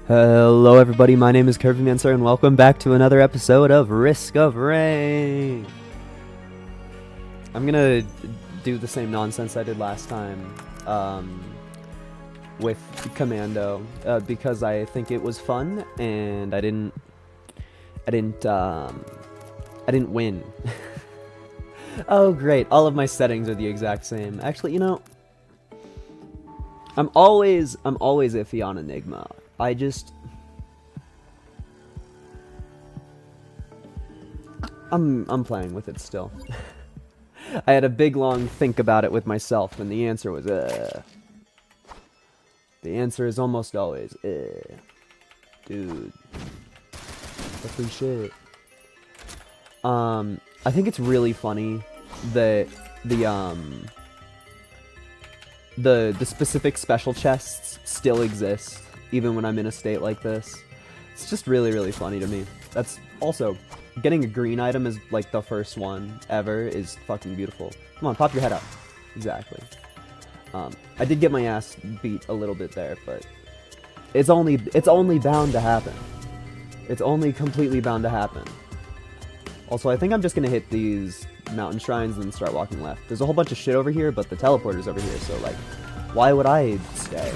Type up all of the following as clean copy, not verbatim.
Hello everybody, my name is Kirbymancer and welcome back to another episode of Risk of Rain. I'm gonna do the same nonsense I did last time with Commando because I think it was fun and I didn't win. Oh great, all of my settings are the exact same. Actually, you know, I'm always iffy on Enigma. I'm playing with it still. I had a big long think about it with myself, and the answer was The answer is almost always Dude. Fucking shit. I think it's really funny that the specific special chests still exist, even when I'm in a state like this. It's just really, really funny to me. That's also, getting a green item is like the first one ever is fucking beautiful. Come on, pop your head up. Exactly. I did get my ass beat a little bit there, but it's only bound to happen. It's only completely bound to happen. Also, I think I'm just gonna hit these mountain shrines and then start walking left. There's a whole bunch of shit over here, but the teleporter's over here, so like, why would I stay?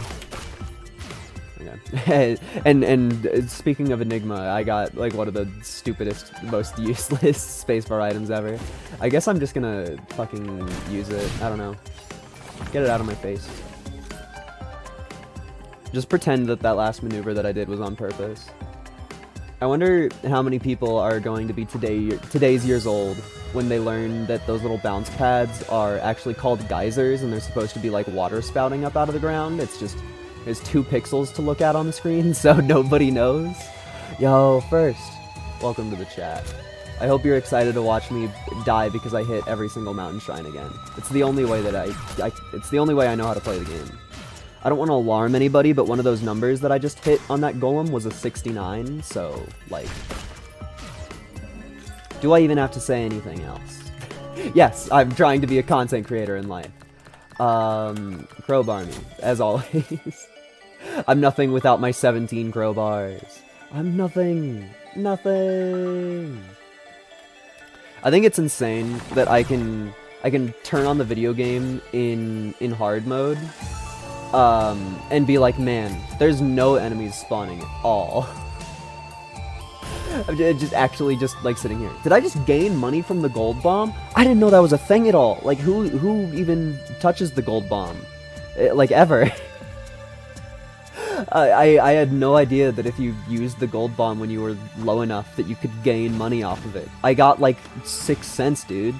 Okay. and speaking of Enigma, I got like one of the stupidest, most useless spacebar items ever. I guess I'm just gonna fucking use it. I don't know. Get it out of my face. Just pretend that that last maneuver that I did was on purpose. I wonder how many people are going to be today's years old when they learn that those little bounce pads are actually called geysers and they're supposed to be like water spouting up out of the ground. It's just, there's 2 pixels to look at on the screen, so nobody knows. Yo, first, welcome to the chat. I hope you're excited to watch me die because I hit every single mountain shrine again. It's the only way that it's the only way I know how to play the game. I don't want to alarm anybody, but one of those numbers that I just hit on that golem was a 69, so, like... Do I even have to say anything else? Yes, I'm trying to be a content creator in life. Crowbar me, as always. I'm nothing without my 17 crowbars. I'm nothing. Nothing. I think it's insane that I can turn on the video game in hard mode, and be like, man, there's no enemies spawning at all. I'm just actually just like sitting here. Did I just gain money from the gold bomb? I didn't know that was a thing at all. Like, who even touches the gold bomb? Like, ever. I had no idea that if you used the gold bomb when you were low enough that you could gain money off of it. I got like 6 cents, dude.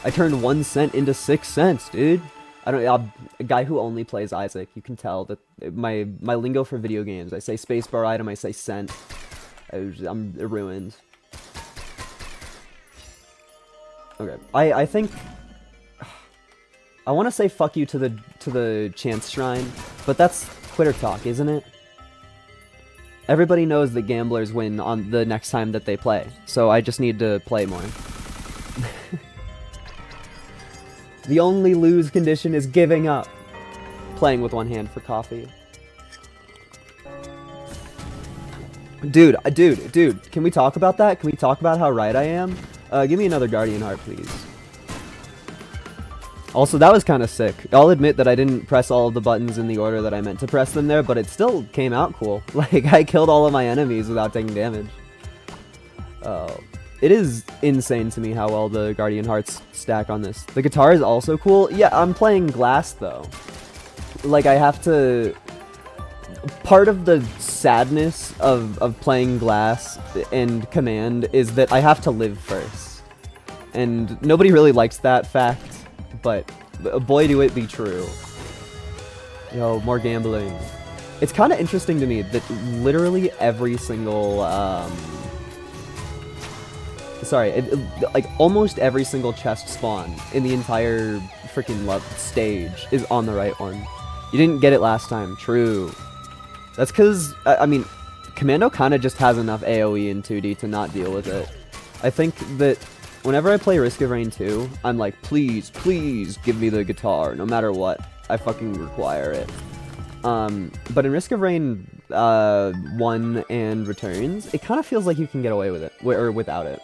I turned 1 cent into 6 cents, dude. I'm a guy who only plays Isaac. You can tell that my lingo for video games. I say spacebar item, I say cent. I'm ruined. Okay, I think I want to say fuck you to the chance shrine, but that's Twitter talk, isn't it? Everybody knows that gamblers win on the next time that they play, so I just need to play more. The only lose condition is giving up. Playing with one hand for coffee. Dude, can we talk about that? Can we talk about how right I am? Give me another Guardian Heart, please. Also, that was kind of sick. I'll admit that I didn't press all of the buttons in the order that I meant to press them there, but it still came out cool. Like, I killed all of my enemies without taking damage. Oh. It is insane to me how well the Guardian Hearts stack on this. The guitar is also cool. Yeah, I'm playing Glass, though. Like, I have to... Part of the sadness of playing Glass and Command is that I have to live first. And nobody really likes that fact, but boy do it be true. Yo, more gambling. It's kind of interesting to me that literally every single, like almost every single chest spawn in the entire freaking stage is on the right one. You didn't get it last time, true. That's because, I mean, Commando kind of just has enough AoE in 2D to not deal with it. I think that whenever I play Risk of Rain 2, I'm like, please, please give me the guitar, no matter what. I fucking require it. But in Risk of Rain 1 and returns, it kind of feels like you can get away with it, or without it.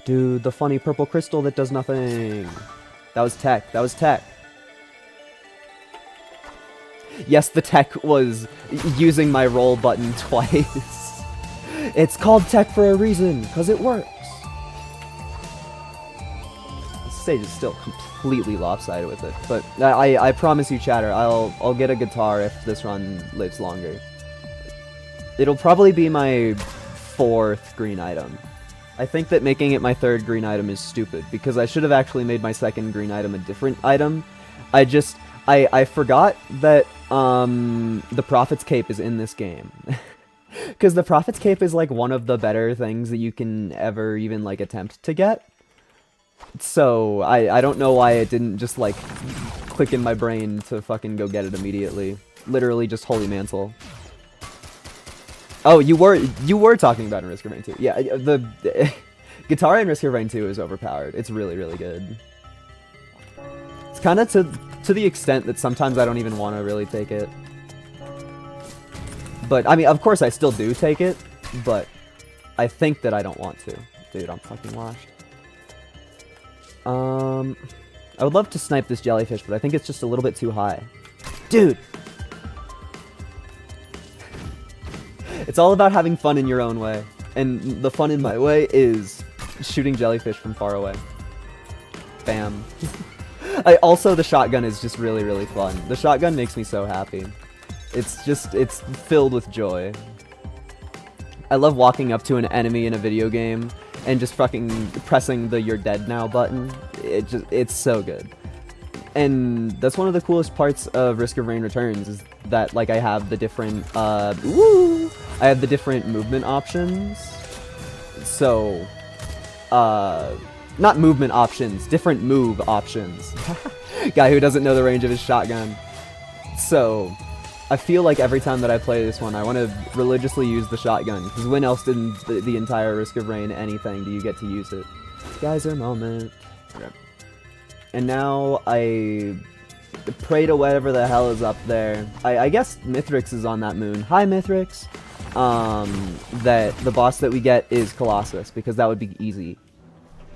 Dude, the funny purple crystal that does nothing. That was tech. That was tech. Yes, the tech was using my roll button twice. It's called tech for a reason, because it works. This stage is still completely lopsided with it, but I promise you, chatter, I'll get a guitar if this run lives longer. It'll probably be my 4th green item. I think that making it my 3rd green item is stupid, because I should have actually made my 2nd green item a different item. I forgot that the Prophet's Cape is in this game. Because the Prophet's Cape is like one of the better things that you can ever even like attempt to get. So I don't know why it didn't just like click in my brain to fucking go get it immediately. Literally just Holy Mantle. Oh, you were talking about in Risk of Rain 2. Yeah, the guitar in Risk of Rain 2 is overpowered. It's really, really good. It's kind of to the extent that sometimes I don't even want to really take it. But, I mean, of course I still do take it, but I think that I don't want to. Dude, I'm fucking washed. I would love to snipe this jellyfish, but I think it's just a little bit too high. Dude! It's all about having fun in your own way. And the fun in my way is shooting jellyfish from far away. Bam. Also, the shotgun is just really, really fun. The shotgun makes me so happy. It's filled with joy. I love walking up to an enemy in a video game and just fucking pressing the "You're dead now" button. It's so good. And that's one of the coolest parts of Risk of Rain Returns, is that like I have the different I have the different movement options. So not movement options, different move options. Guy who doesn't know the range of his shotgun. So I feel like every time that I play this one, I want to religiously use the shotgun, because when else in the entire Risk of Rain anything do you get to use it? Geyser moment. Okay. And now I pray to whatever the hell is up there. I guess Mithrix is on that moon. Hi, Mithrix. That the boss that we get is Colossus, because that would be easy.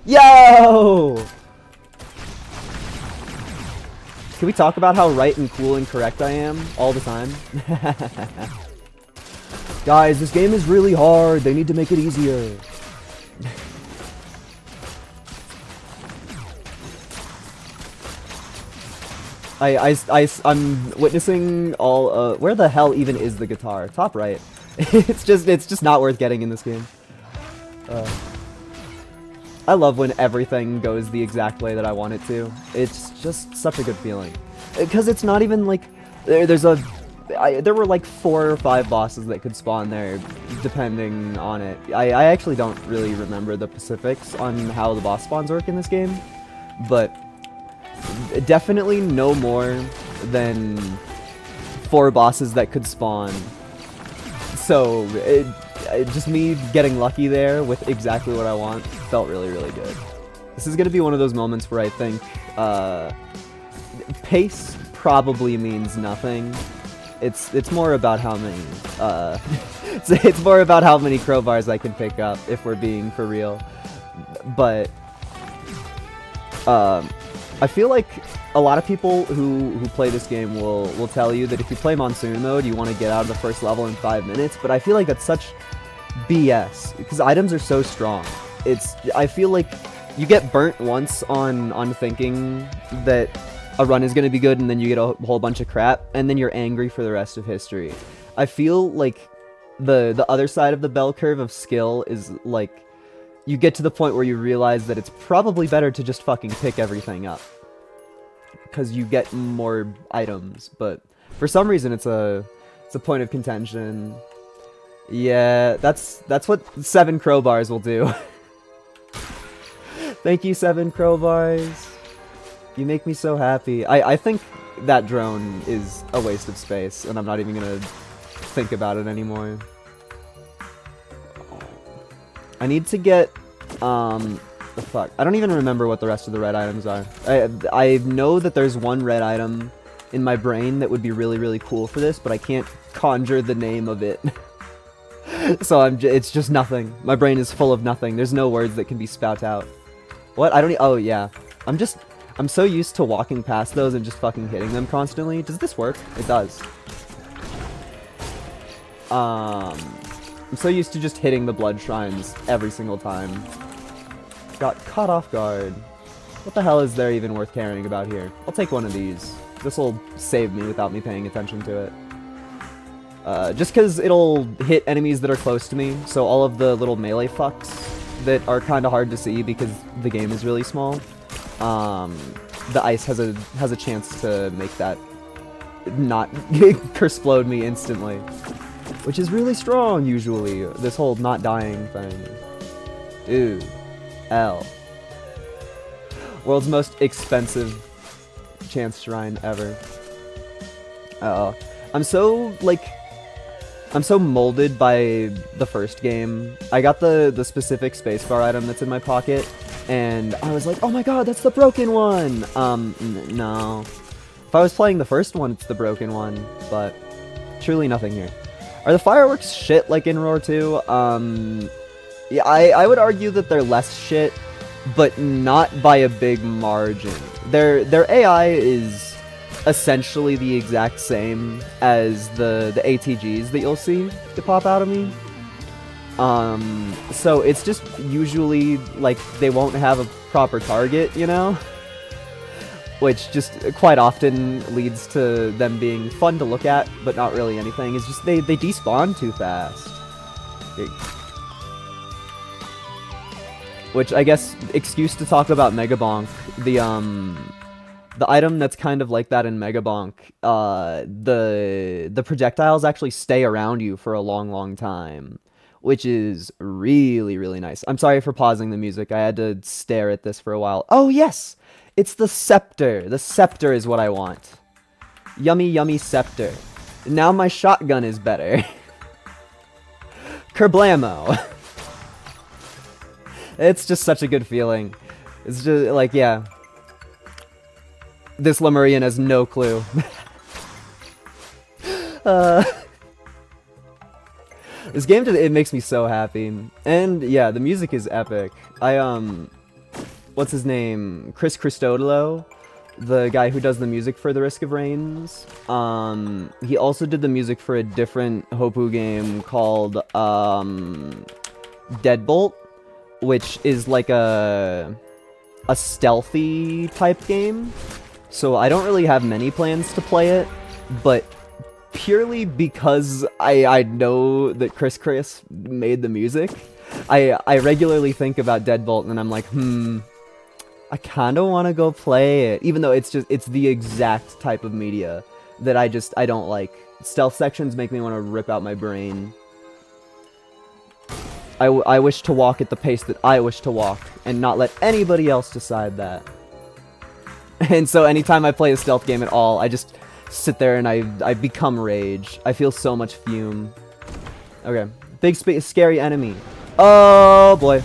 Yo! Can we talk about how right and cool and correct I am all the time? Guys, this game is really hard. They need to make it easier. I'm witnessing all, where the hell even is the guitar? Top right. It's just not worth getting in this game. I love when everything goes the exact way that I want it to. It's just such a good feeling. Because it's not even like, there were like 4 or 5 bosses that could spawn there, depending on it. I actually don't really remember the specifics on how the boss spawns work in this game, but definitely no more than 4 bosses that could spawn. So just me getting lucky there with exactly what I want felt really, really good. This is gonna be one of those moments where I think pace probably means nothing. It's more about how many it's more about how many crowbars I can pick up, if we're being for real. But I feel like a lot of people who play this game will tell you that if you play Monsoon Mode, you want to get out of the first level in 5 minutes, but I feel like that's such BS, because items are so strong. I feel like you get burnt once on thinking that a run is going to be good, and then you get a whole bunch of crap, and then you're angry for the rest of history. I feel like the other side of the bell curve of skill is like, you get to the point where you realize that it's probably better to just fucking pick everything up, because you get more items. But for some reason it's a point of contention. Yeah, that's what 7 crowbars will do. Thank you, 7 crowbars. You make me so happy. I think that drone is a waste of space, and I'm not even gonna think about it anymore. I need to get, the fuck? I don't even remember what the rest of the red items are. I know that there's one red item in my brain that would be really, really cool for this, but I can't conjure the name of it. So it's just nothing. My brain is full of nothing. There's no words that can be spout out. What? I don't oh yeah. I'm so used to walking past those and just fucking hitting them constantly. Does this work? It does. I'm so used to just hitting the blood shrines every single time. Got caught off guard. What the hell is there even worth caring about here? I'll take one of these. This'll save me without me paying attention to it. Just because it'll hit enemies that are close to me, so all of the little melee fucks that are kind of hard to see because the game is really small, the ice has a chance to make that not explode me instantly, which is really strong usually. This whole not dying thing. Ooh, L. World's most expensive chance shrine ever. I'm so molded by the first game. I got the specific spacebar item that's in my pocket, and I was like, oh my god, that's the broken one! No. If I was playing the first one, it's the broken one, but truly nothing here. Are the fireworks shit like in Roar 2? Yeah, I would argue that they're less shit, but not by a big margin. Their AI is essentially the exact same as the ATGs that you'll see to pop out of me. So it's just usually like they won't have a proper target, you know? Which just quite often leads to them being fun to look at, but not really anything. It's just they despawn too fast. Which I guess excuse to talk about Megabonk. The item that's kind of like that in Megabonk, the projectiles actually stay around you for a long, long time, which is really, really nice. I'm sorry for pausing the music. I had to stare at this for a while. Oh, yes! It's the scepter. The scepter is what I want. Yummy, yummy scepter. Now my shotgun is better. Kerblamo. It's just such a good feeling. It's just, like, yeah. This Lemurian has no clue. This game, it makes me so happy. And, yeah, the music is epic. What's his name? Chris Christodoulou, the guy who does the music for The Risk of Rains. He also did the music for a different Hopoo game called, Deadbolt, which is like a stealthy type game. So I don't really have many plans to play it, but purely because I know that Chris made the music, I regularly think about Deadbolt and I'm like, I kind of want to go play it, even though it's the exact type of media that I don't like. Stealth sections make me want to rip out my brain. I wish to walk at the pace that I wish to walk, and not let anybody else decide that. And so anytime I play a stealth game at all, I just sit there and I become rage. I feel so much fume. Okay. Big scary enemy. Oh boy.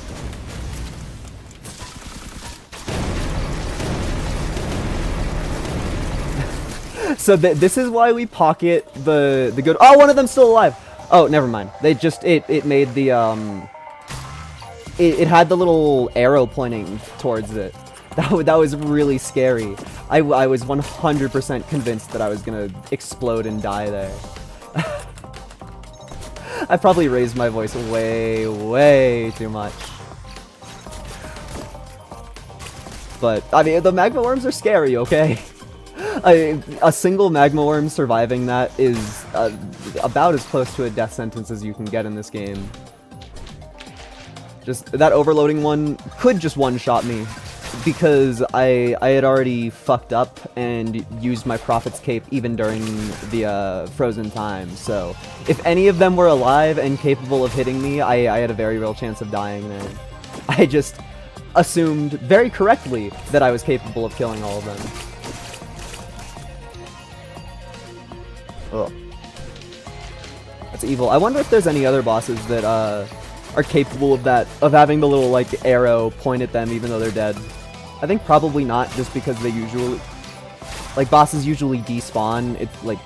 So this is why we pocket the good. Oh, one of them's still alive. Oh, never mind. They just it made the it had the little arrow pointing towards it. That was really scary. I was 100% convinced that I was gonna explode and die there. I probably raised my voice way too much. But I mean, the magma worms are scary, okay? A single magma worm surviving that is about as close to a death sentence as you can get in this game. Just that overloading one could just one-shot me, because I had already fucked up and used my Prophet's Cape even during the frozen time. So if any of them were alive and capable of hitting me, I had a very real chance of dying there. I just assumed very correctly that I was capable of killing all of them. Ugh. That's evil. I wonder if there's any other bosses that are capable of that, of having the little like arrow point at them even though they're dead. I think probably not, just because they usually... Like, bosses usually despawn. It's like,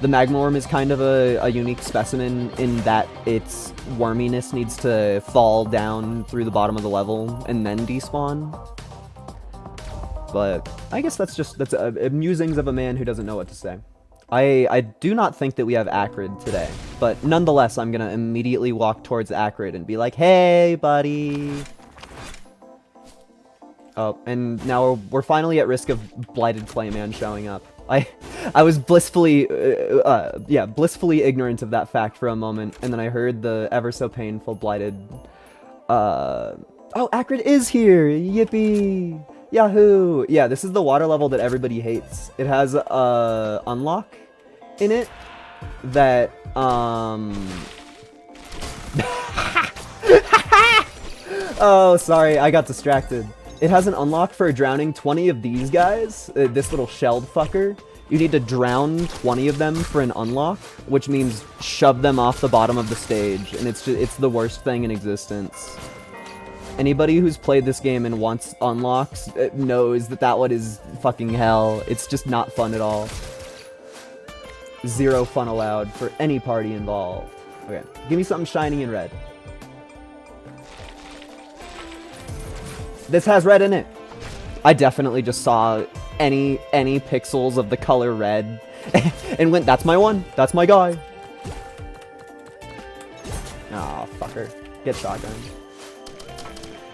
the Magmorm is kind of a unique specimen in that its worminess needs to fall down through the bottom of the level and then despawn. But I guess that's musings of a man who doesn't know what to say. I do not think that we have Acrid today, but nonetheless, I'm gonna immediately walk towards Acrid and be like, "Hey, buddy." Oh, and now we're finally at risk of Blighted Clayman showing up. I was blissfully ignorant of that fact for a moment, and then I heard the ever so painful Blighted. Oh, Acrid is here! Yippee! Yahoo! Yeah, this is the water level that everybody hates. It has a unlock in it that Oh, sorry, I got distracted. It has an unlock for drowning 20 of these guys, this little shelled fucker. You need to drown 20 of them for an unlock, which means shove them off the bottom of the stage, and it's the worst thing in existence. Anybody who's played this game and wants unlocks knows that one is fucking hell. It's just not fun at all. Zero fun allowed for any party involved. Okay, give me something shiny and red. This has red in it. I definitely just saw any pixels of the color red and went, that's my one. That's my guy. Aw, fucker. Get shotgun.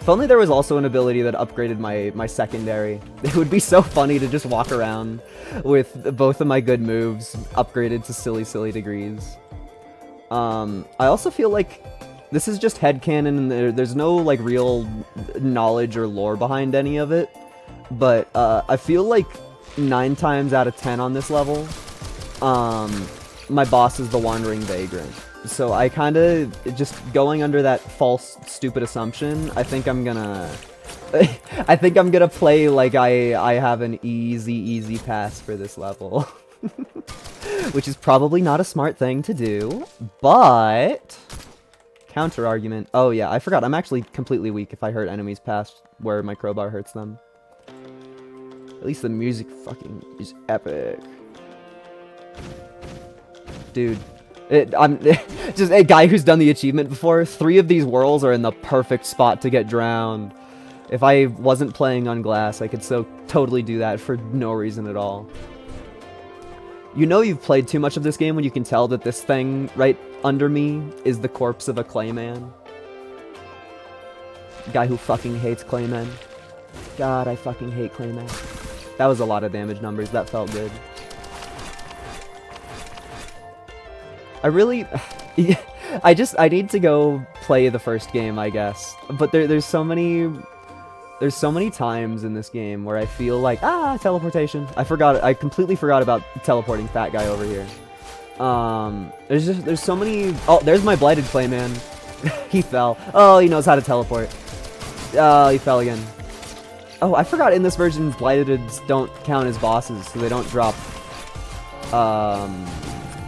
If only there was also an ability that upgraded my secondary. It would be so funny to just walk around with both of my good moves upgraded to silly degrees. I also feel like this is just headcanon and there's no like real knowledge or lore behind any of it. But I feel like 9 times out of 10 on this level, my boss is the Wandering Vagrant. So I kind of, just going under that false, stupid assumption, I think I'm gonna play like I have an easy pass for this level. Which is probably not a smart thing to do, but... Counter argument. Oh yeah, I forgot, I'm actually completely weak if I hurt enemies past where my crowbar hurts them. At least the music fucking is epic. Dude. I'm just a guy who's done the achievement before. 3 of these whirls are in the perfect spot to get drowned. If I wasn't playing on glass, I could so totally do that for no reason at all. You know you've played too much of this game when you can tell that this thing right under me is the corpse of a Clayman. Guy who fucking hates Claymen. God, I fucking hate Claymen. That was a lot of damage numbers. That felt good. I really... I need to go play the first game, I guess. But there's so many times in this game where I feel like, teleportation. I completely forgot about teleporting fat guy over here. There's so many... Oh, there's my Blighted Clayman. He fell. Oh, he knows how to teleport. Oh, he fell again. Oh, I forgot in this version, Blighteds don't count as bosses, so they don't drop...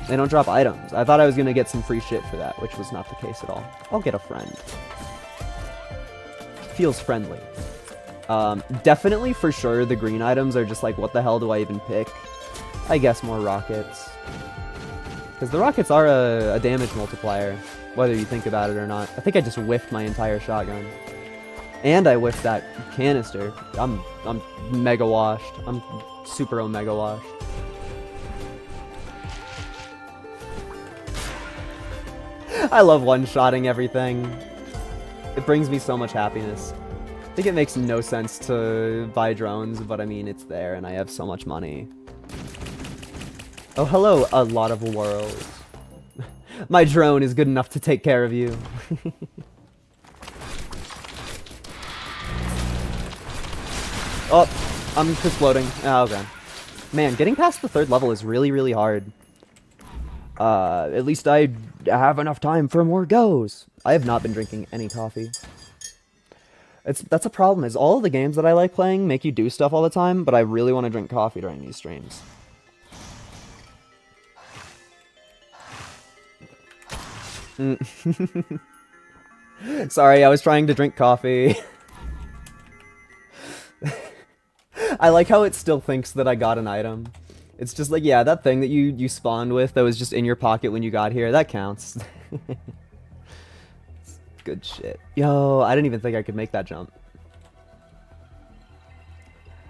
They don't drop items. I thought I was gonna get some free shit for that, which was not the case at all. I'll get a friend. Feels friendly. Definitely for sure the green items are just like, what the hell do I even pick? I guess more rockets. Because the rockets are a damage multiplier, whether you think about it or not. I think I just whiffed my entire shotgun. And I whiffed that canister. I'm mega washed. I'm super omega washed. I love one-shotting everything. It brings me so much happiness. I think it makes no sense to buy drones, but I mean, it's there and I have so much money. Oh, hello, a lot of worlds. My drone is good enough to take care of you. Oh, I'm just floating. Oh, okay. Man, getting past the 3rd level is really hard. At least I have enough time for more goes. I have not been drinking any coffee. That's a problem, is all of the games that I like playing make you do stuff all the time, but I really want to drink coffee during these streams. Sorry, I was trying to drink coffee. I like how it still thinks that I got an item. It's just like, yeah, that thing that you spawned with that was just in your pocket when you got here, that counts. Good shit. Yo, I didn't even think I could make that jump.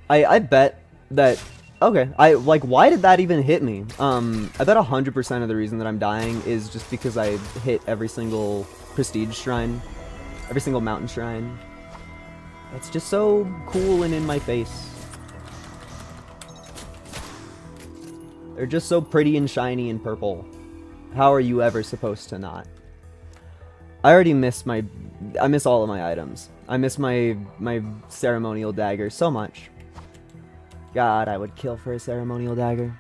I bet that... Okay, why did that even hit me? I bet 100% of the reason that I'm dying is just because I hit every single prestige shrine. Every single mountain shrine. It's just so cool and in my face. They're just so pretty and shiny and purple. How are you ever supposed to not? I already miss I miss all of my items. I miss my ceremonial dagger so much. God, I would kill for a ceremonial dagger.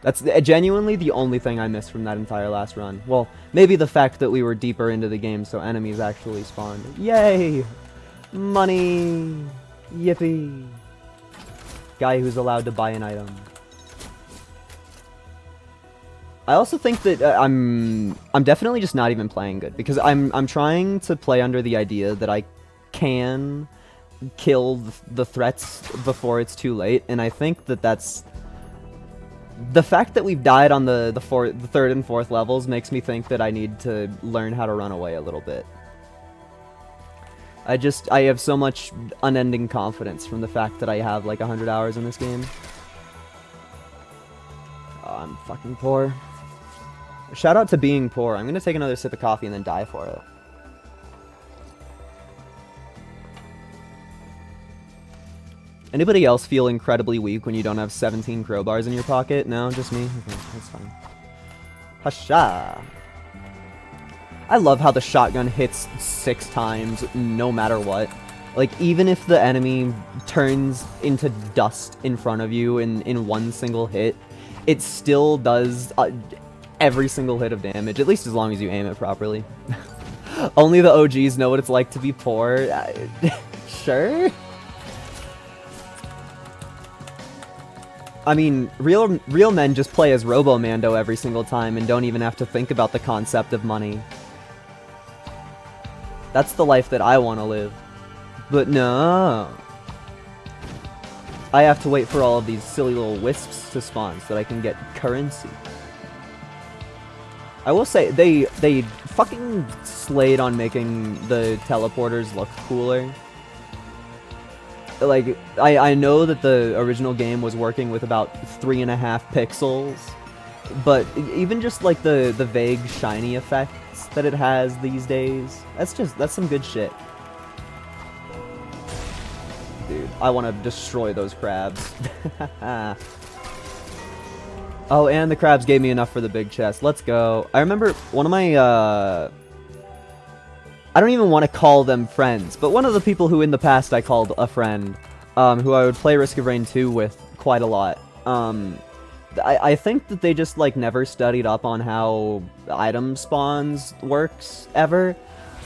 That's genuinely the only thing I miss from that entire last run. Well, maybe the fact that we were deeper into the game, so enemies actually spawned. Yay! Money! Yippee! Guy who's allowed to buy an item. I also think that I'm definitely just not even playing good, because I'm trying to play under the idea that I can kill the threats before it's too late, and I think that that's... The fact that we've died on the third and fourth levels makes me think that I need to learn how to run away a little bit. I have so much unending confidence from the fact that I have like 100 hours in this game. Oh, I'm fucking poor. Shout out to being poor. I'm gonna take another sip of coffee and then die for it. Anybody else feel incredibly weak when you don't have 17 crowbars in your pocket? No, just me? Okay, that's fine. Hasha! I love how the shotgun hits 6 times, no matter what. Like, even if the enemy turns into dust in front of you in one single hit, it still does every single hit of damage, at least as long as you aim it properly. Only the OGs know what it's like to be poor. Sure? I mean, real men just play as Robo-Mando every single time and don't even have to think about the concept of money. That's the life that I want to live. But no. I have to wait for all of these silly little wisps to spawn so that I can get currency. I will say, they fucking slayed on making the teleporters look cooler. Like, I know that the original game was working with about 3.5 pixels, but even just like the vague shiny effects that it has these days, that's some good shit. Dude, I want to destroy those crabs. Oh, and the crabs gave me enough for the big chest. Let's go. I remember one of my, I don't even want to call them friends, but one of the people who in the past I called a friend, who I would play Risk of Rain 2 with quite a lot. I think that they just, like, never studied up on how item spawns works, ever.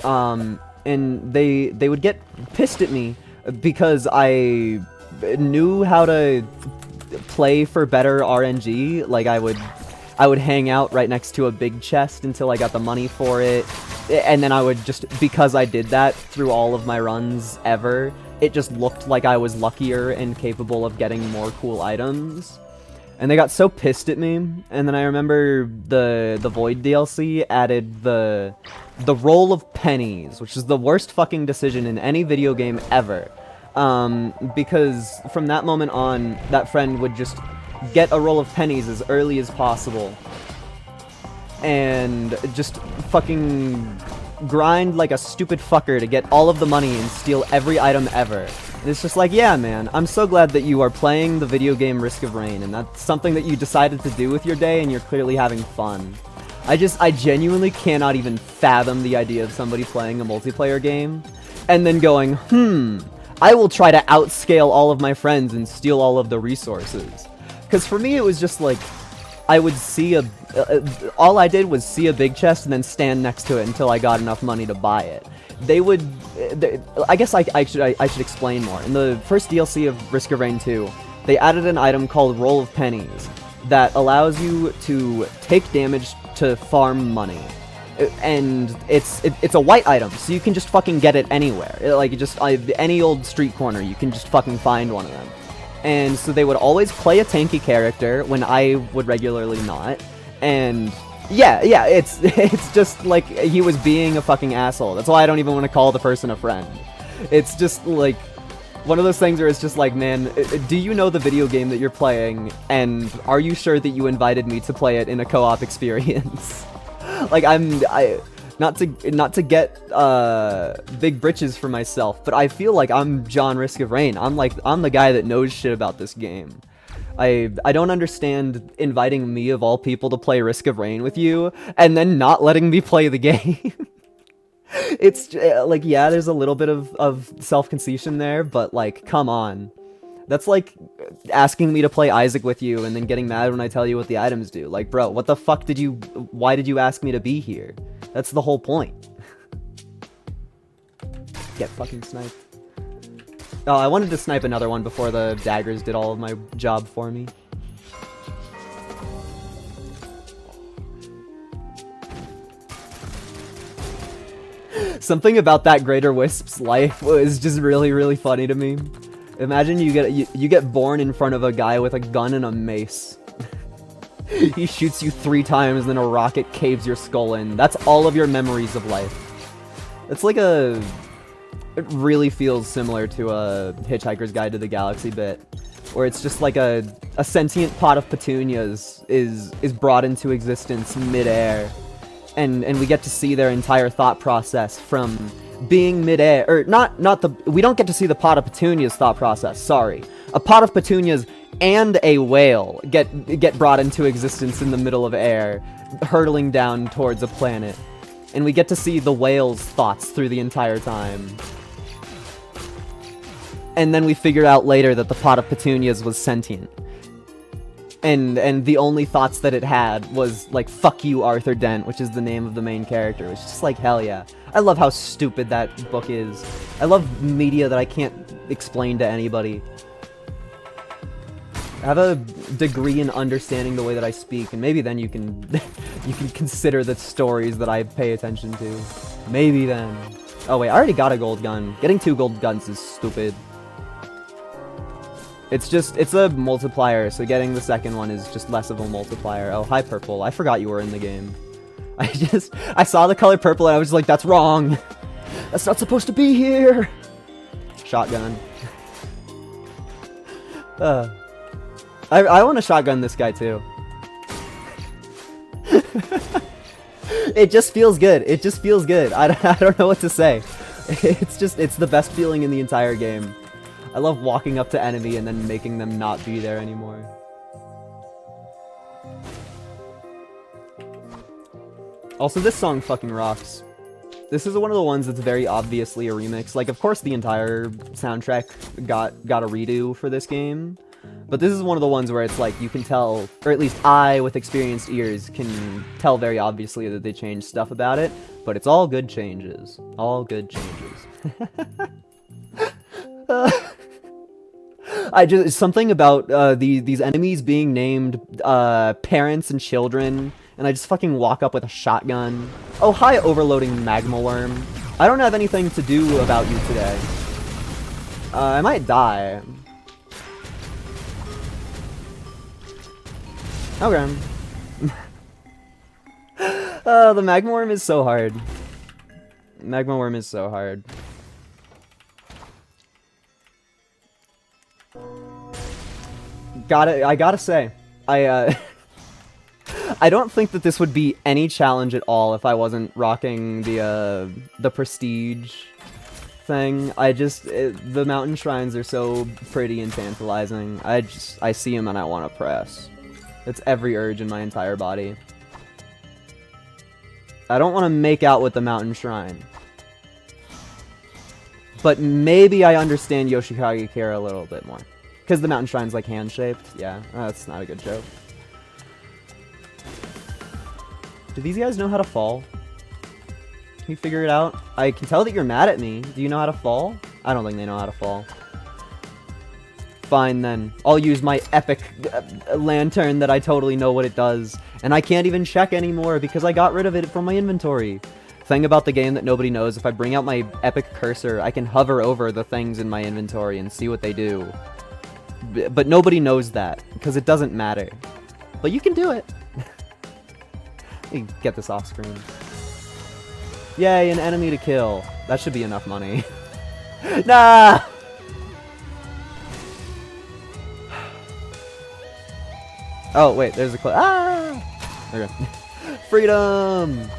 And they would get pissed at me because I knew how to play for better RNG. Like, I would hang out right next to a big chest until I got the money for it. And then I would just, because I did that through all of my runs ever, it just looked like I was luckier and capable of getting more cool items. And they got so pissed at me. And then I remember the Void DLC added the roll of pennies, which is the worst fucking decision in any video game ever. Because from that moment on, that friend would just get a roll of pennies as early as possible. And just fucking grind like a stupid fucker to get all of the money and steal every item ever. And it's just like, yeah, man, I'm so glad that you are playing the video game Risk of Rain, and that's something that you decided to do with your day, and you're clearly having fun. I genuinely cannot even fathom the idea of somebody playing a multiplayer game, and then going, I will try to outscale all of my friends and steal all of the resources. Because for me, it was just like, I would see all I did was see a big chest and then stand next to it until I got enough money to buy it. I guess I should explain more. In the first DLC of Risk of Rain 2, they added an item called Roll of Pennies that allows you to take damage to farm money. And it's a white item, so you can just fucking get it anywhere. Like, just any old street corner, you can just fucking find one of them. And so they would always play a tanky character when I would regularly not. And yeah, it's just like he was being a fucking asshole. That's why I don't even want to call the person a friend. It's just like one of those things where it's just like, man, do you know the video game that you're playing? And are you sure that you invited me to play it in a co-op experience? Like, not to get big britches for myself, but I feel like I'm John Risk of Rain. I'm the guy that knows shit about this game. I don't understand inviting me of all people to play Risk of Rain with you and then not letting me play the game. It's like, yeah, there's a little bit of self-conceition there, but like, come on. That's like asking me to play Isaac with you and then getting mad when I tell you what the items do. Like, bro, what the fuck why did you ask me to be here? That's the whole point. Get fucking sniped. Oh, I wanted to snipe another one before the daggers did all of my job for me. Something about that Greater Wisp's life was just really, really funny to me. Imagine you get born in front of a guy with a gun and a mace. He shoots you 3 times, then a rocket caves your skull in. That's all of your memories of life. It's like it really feels similar to a Hitchhiker's Guide to the Galaxy bit, where it's just like a sentient pot of petunias is brought into existence mid-air, and we get to see their entire thought process from being mid-air, or we don't get to see the pot of petunias thought process, sorry. A pot of petunias and a whale get brought into existence in the middle of air, hurtling down towards a planet. And we get to see the whale's thoughts through the entire time. And then we figure out later that the pot of petunias was sentient. And the only thoughts that it had was, like, fuck you, Arthur Dent, which is the name of the main character. It's just like, hell yeah. I love how stupid that book is. I love media that I can't explain to anybody. I have a degree in understanding the way that I speak, and maybe then you can you can consider the stories that I pay attention to. Maybe then. Oh wait, I already got a gold gun. Getting 2 gold guns is stupid. It's a multiplier, so getting the second one is just less of a multiplier. Oh, hi purple. I forgot you were in the game. I saw the color purple and I was like, that's wrong. That's not supposed to be here. Shotgun. I want to shotgun this guy too. It just feels good. It just feels good. I don't know what to say. It's the best feeling in the entire game. I love walking up to enemy and then making them not be there anymore. Also, this song fucking rocks. This is one of the ones that's very obviously a remix. Like, of course the entire soundtrack got a redo for this game. But this is one of the ones where it's like, you can tell, or at least I, with experienced ears, can tell very obviously that they changed stuff about it. But it's all good changes. All good changes. Something about these enemies being named parents and children, and I just fucking walk up with a shotgun. Oh, hi, overloading magma worm. I don't have anything to do about you today. I might die. Okay. The magma worm is so hard. Magma worm is so hard. I gotta say, I don't think that this would be any challenge at all if I wasn't rocking the prestige thing. The mountain shrines are so pretty and tantalizing. I see them and I want to press. It's every urge in my entire body. I don't want to make out with the mountain shrine. But maybe I understand Yoshikage Kira a little bit more. Because the mountain shrine's like hand-shaped. Yeah, that's not a good joke. Do these guys know how to fall? Can you figure it out? I can tell that you're mad at me. Do you know how to fall? I don't think they know how to fall. Fine then. I'll use my epic lantern that I totally know what it does. And I can't even check anymore because I got rid of it from my inventory. Thing about the game that nobody knows, if I bring out my epic cursor, I can hover over the things in my inventory and see what they do. but nobody knows that, because it doesn't matter. But you can do it. Let me get this off screen. Yay, an enemy to kill. That should be enough money. Nah! Oh, wait, there's a Ah! Okay. Freedom!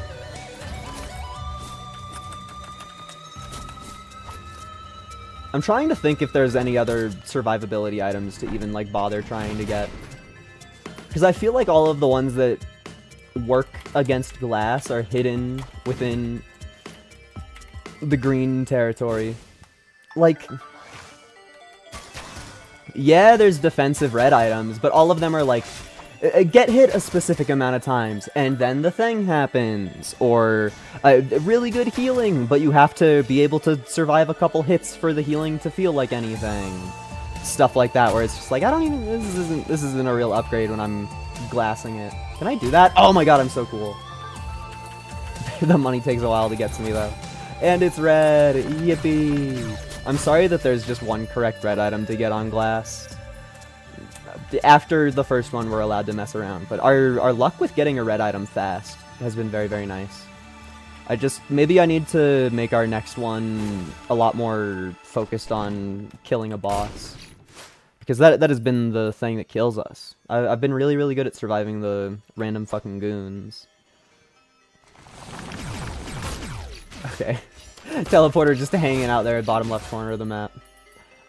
I'm trying to think if there's any other survivability items to even, like, bother trying to get. Because I feel like all of the ones that work against glass are hidden within the green territory. Like, yeah, there's defensive red items, but all of them are like, get hit a specific amount of times, and then the thing happens. Or really good healing, but you have to be able to survive a couple hits for the healing to feel like anything. Stuff like that, where it's just like, I don't even, this isn't a real upgrade when I'm glassing it. Can I do that? Oh my god, I'm so cool. The money takes a while to get to me though. And it's red, yippee! I'm sorry that there's just one correct red item to get on glass. After the first one, we're allowed to mess around, but our luck with getting a red item fast has been very, very nice. Maybe I need to make our next one a lot more focused on killing a boss. Because that has been the thing that kills us. I've been really, really good at surviving the random fucking goons. Okay. Teleporter just hanging out there at bottom left corner of the map.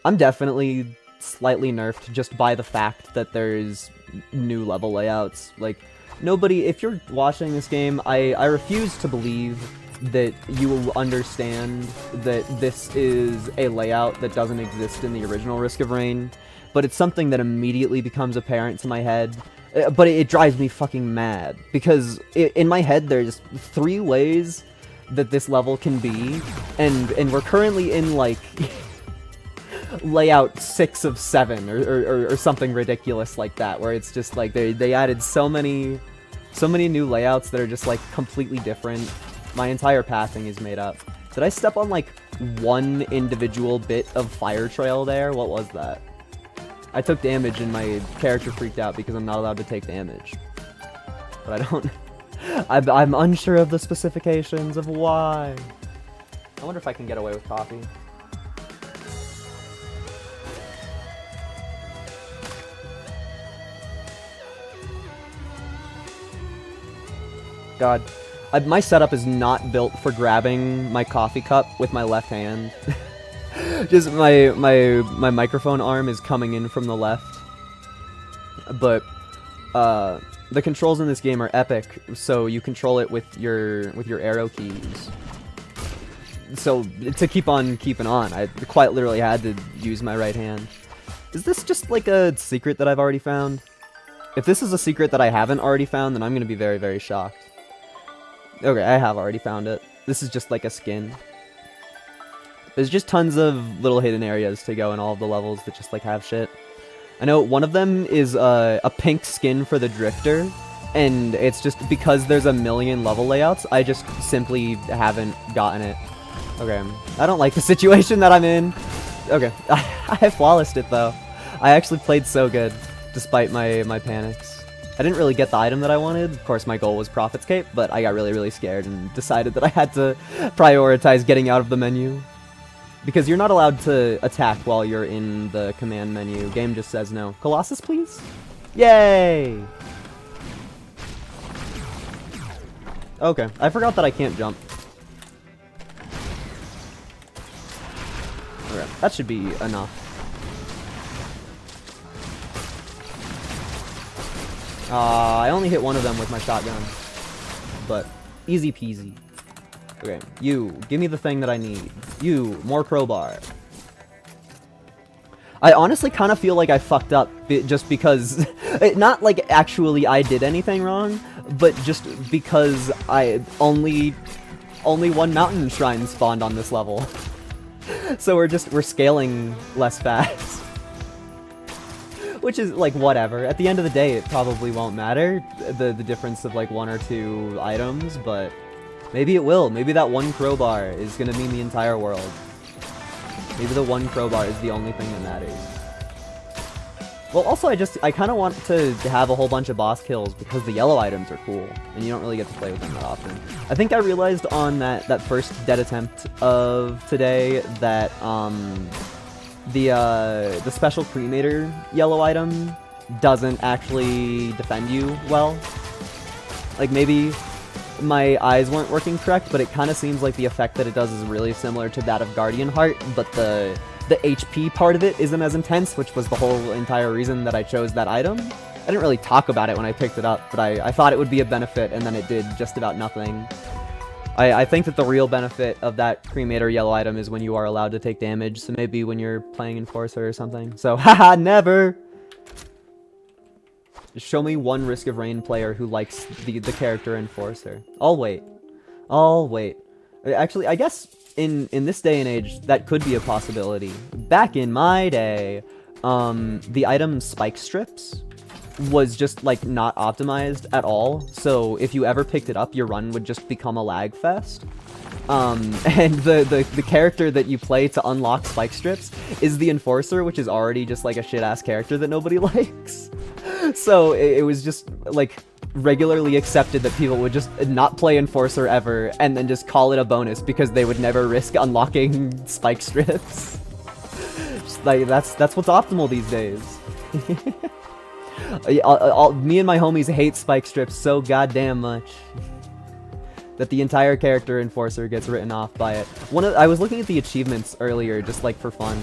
I'm definitely slightly nerfed just by the fact that there's new level layouts. Like, nobody, if you're watching this game, I refuse to believe that you will understand that this is a layout that doesn't exist in the original Risk of Rain, but it's something that immediately becomes apparent to my head. But it drives me fucking mad, because in my head there's 3 ways that this level can be, and we're currently in, like, layout 6 of 7, or something ridiculous like that, where it's just like they added so many new layouts that are just, like, completely different. My entire pathing is made up. Did I step on, like, one individual bit of fire trail there? What was that? I took damage and my character freaked out because I'm not allowed to take damage. But I don't... I'm unsure of the specifications of why. I wonder if I can get away with coffee. God. My setup is not built for grabbing my coffee cup with my left hand. Just my microphone arm is coming in from the left. But the controls in this game are epic, so you control it with your arrow keys. So to keep on keeping on, I quite literally had to use my right hand. Is this just like a secret that I've already found? If this is a secret that I haven't already found, then I'm gonna be very, very shocked. Okay, I have already found it. This is just like a skin. There's just tons of little hidden areas to go in all of the levels that just like have shit. I know one of them is a pink skin for the Drifter, and it's just because there's a million level layouts, I just simply haven't gotten it. Okay, I don't like the situation that I'm in. Okay, I flawlessed it though. I actually played so good, despite my panics. I didn't really get the item that I wanted. Of course, my goal was Prophet's Cape, but I got really, really scared and decided that I had to prioritize getting out of the menu. Because you're not allowed to attack while you're in the command menu. Game just says no. Colossus, please? Yay! Okay, I forgot that I can't jump. Okay, that should be enough. I only hit one of them with my shotgun. But, easy peasy. Okay, you, give me the thing that I need. You, more crowbar. I honestly kind of feel like I fucked up just because... not like actually I did anything wrong, but just because only one mountain shrine spawned on this level. So we're scaling less fast. Which is, like, whatever. At the end of the day, it probably won't matter, the difference of, like, 1 or 2 items, but maybe it will. Maybe that one crowbar is gonna mean the entire world. Maybe the one crowbar is the only thing that matters. Well, also I kind of want to have a whole bunch of boss kills because the yellow items are cool, and you don't really get to play with them that often. I think I realized on that first dead attempt of today that the special cremator yellow item doesn't actually defend you well. Like, maybe my eyes weren't working correct, but it kind of seems like the effect that it does is really similar to that of Guardian Heart, but the HP part of it isn't as intense, which was the whole entire reason that I chose that item. I didn't really talk about it when I picked it up, but I thought it would be a benefit, and then it did just about nothing. I think that the real benefit of that cremator yellow item is when you are allowed to take damage, so maybe when you're playing Enforcer or something. So, haha, never! Just show me one Risk of Rain player who likes the character Enforcer. I'll wait. I'll wait. Actually, I guess in this day and age, that could be a possibility. Back in my day, the item Spike Strips was just, like, not optimized at all, so if you ever picked it up, your run would just become a lag fest. And the character that you play to unlock Spike Strips is the Enforcer, which is already just, like, a shit-ass character that nobody likes. So it was just, like, regularly accepted that people would just not play Enforcer ever, and then just call it a bonus because they would never risk unlocking Spike Strips. Just, like, that's what's optimal these days. Me and my homies hate Spike Strips so goddamn much that the entire character Enforcer gets written off by it. I was looking at the achievements earlier, just like for fun,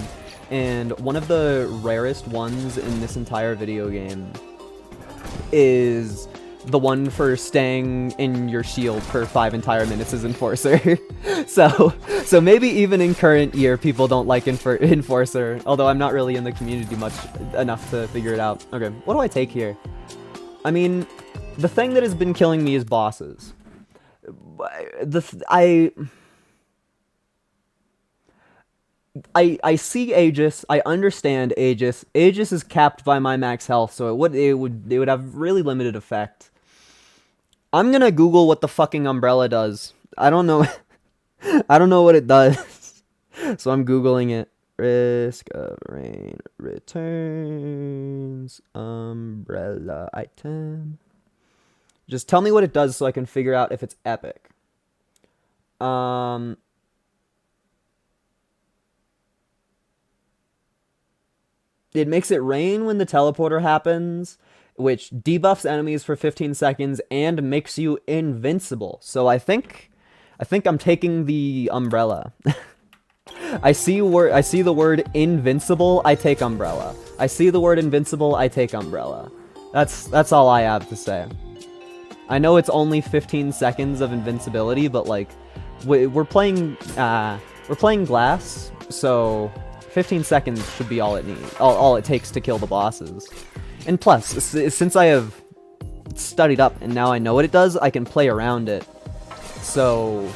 and one of the rarest ones in this entire video game is the one for staying in your shield for 5 entire minutes as Enforcer. so maybe even in current year, people don't like Enforcer, although I'm not really in the community much enough to figure it out. Okay, what do I take here? I mean, the thing that has been killing me is bosses. I see Aegis, I understand Aegis. Aegis is capped by my max health, so it would have really limited effect. I'm gonna Google what the fucking umbrella does. I don't know. I don't know what it does. So I'm Googling it. Risk of Rain returns umbrella item. Just tell me what it does so I can figure out if it's epic. It makes it rain when the teleporter happens, which debuffs enemies for 15 seconds and makes you invincible. So I think I'm taking the umbrella. I see the word invincible, I take umbrella. I see the word invincible, I take umbrella. That's all I have to say. I know it's only 15 seconds of invincibility, but like we're playing glass, so 15 seconds should be all it takes to kill the bosses. And plus, since I have studied up and now I know what it does, I can play around it. So,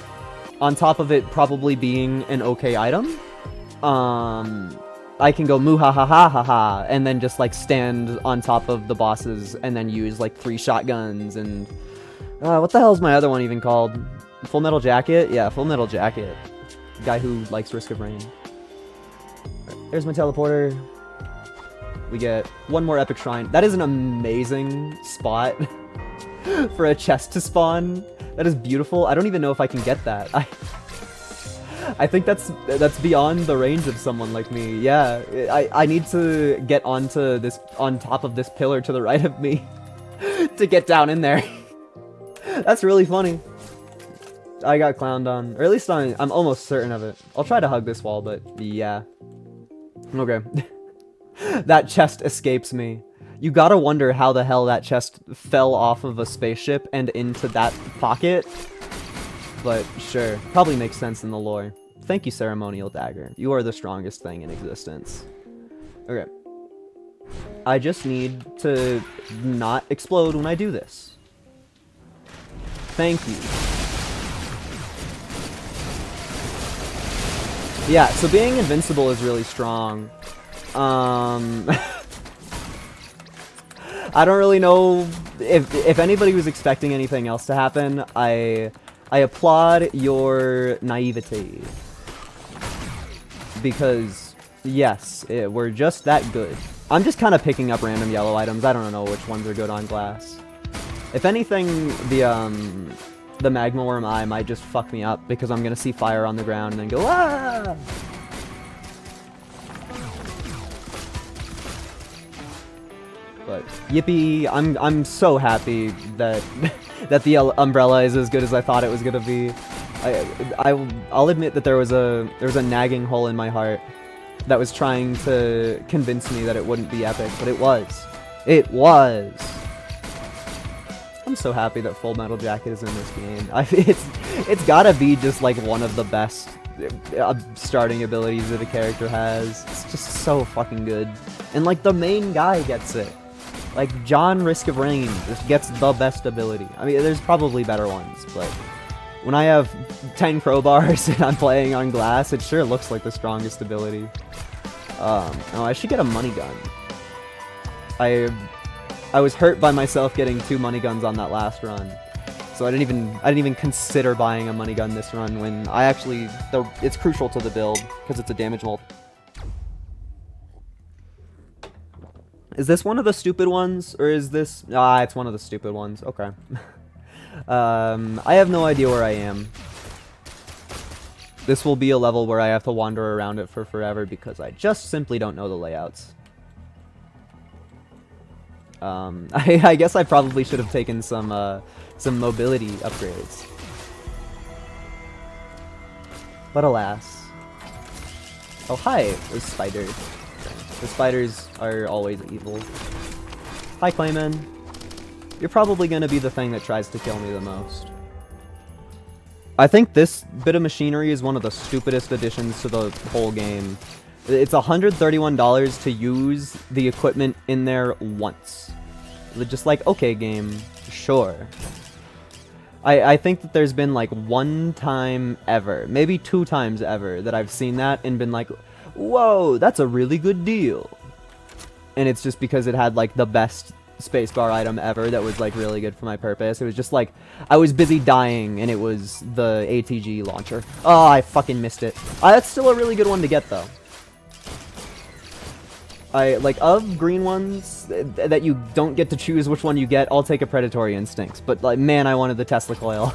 on top of it probably being an okay item, I can go moo-ha-ha-ha-ha-ha, and then just, like, stand on top of the bosses and then use, like, 3 shotguns and... what the hell is my other one even called? Full Metal Jacket? Yeah, Full Metal Jacket. Guy who likes Risk of Rain. There's my teleporter. We get one more epic shrine. That is an amazing spot for a chest to spawn. That is beautiful. I don't even know if I can get that. I think that's beyond the range of someone like me. Yeah, I need to get on top of this pillar to the right of me to get down in there. That's really funny. I got clowned on, or at least I'm almost certain of it. I'll try to hug this wall, but yeah. Okay. That chest escapes me. You gotta wonder how the hell that chest fell off of a spaceship and into that pocket. But sure, probably makes sense in the lore. Thank you, Ceremonial Dagger. You are the strongest thing in existence. Okay. I just need to not explode when I do this. Thank you. Yeah, so being invincible is really strong. I don't really know if anybody was expecting anything else to happen. I applaud your naivety. Because, yes, we're just that good. I'm just kind of picking up random yellow items. I don't know which ones are good on glass. If anything, the magma worm eye might just fuck me up because I'm gonna see fire on the ground and then go ah. But yippee! I'm so happy that that the umbrella is as good as I thought it was gonna be. I'll admit that there was a nagging hole in my heart that was trying to convince me that it wouldn't be epic, but it was. It was. I'm so happy that Full Metal Jacket is in this game. It's gotta be just like one of the best starting abilities that a character has. It's just so fucking good. And like the main guy gets it. Like John Risk of Rain just gets the best ability. I mean, there's probably better ones, but when I have 10 crowbars and I'm playing on glass, it sure looks like the strongest ability. Oh, I should get a money gun. I was hurt by myself getting 2 money guns on that last run, so I didn't even consider buying a money gun this run when I actually, though it's crucial to the build because it's a damage mult. Is this one of the stupid ones, or is this? Ah, it's one of the stupid ones. Okay. I have no idea where I am. This will be a level where I have to wander around it for forever because I just simply don't know the layouts. I guess I probably should have taken some mobility upgrades. But alas. Oh, hi, those spiders. The spiders are always evil. Hi, Clayman. You're probably gonna be the thing that tries to kill me the most. I think this bit of machinery is one of the stupidest additions to the whole game. It's $131 to use the equipment in there once. They're just like, okay, game, sure. I think that there's been like 1 time ever, maybe 2 times ever, that I've seen that and been like, whoa, that's a really good deal. And it's just because it had like the best spacebar item ever that was like really good for my purpose. It was just like, I was busy dying and it was the ATG launcher. Oh, I fucking missed it. That's still a really good one to get though. Like, of green ones that you don't get to choose which one you get, I'll take a Predatory Instincts. But, like, man, I wanted the Tesla Coil.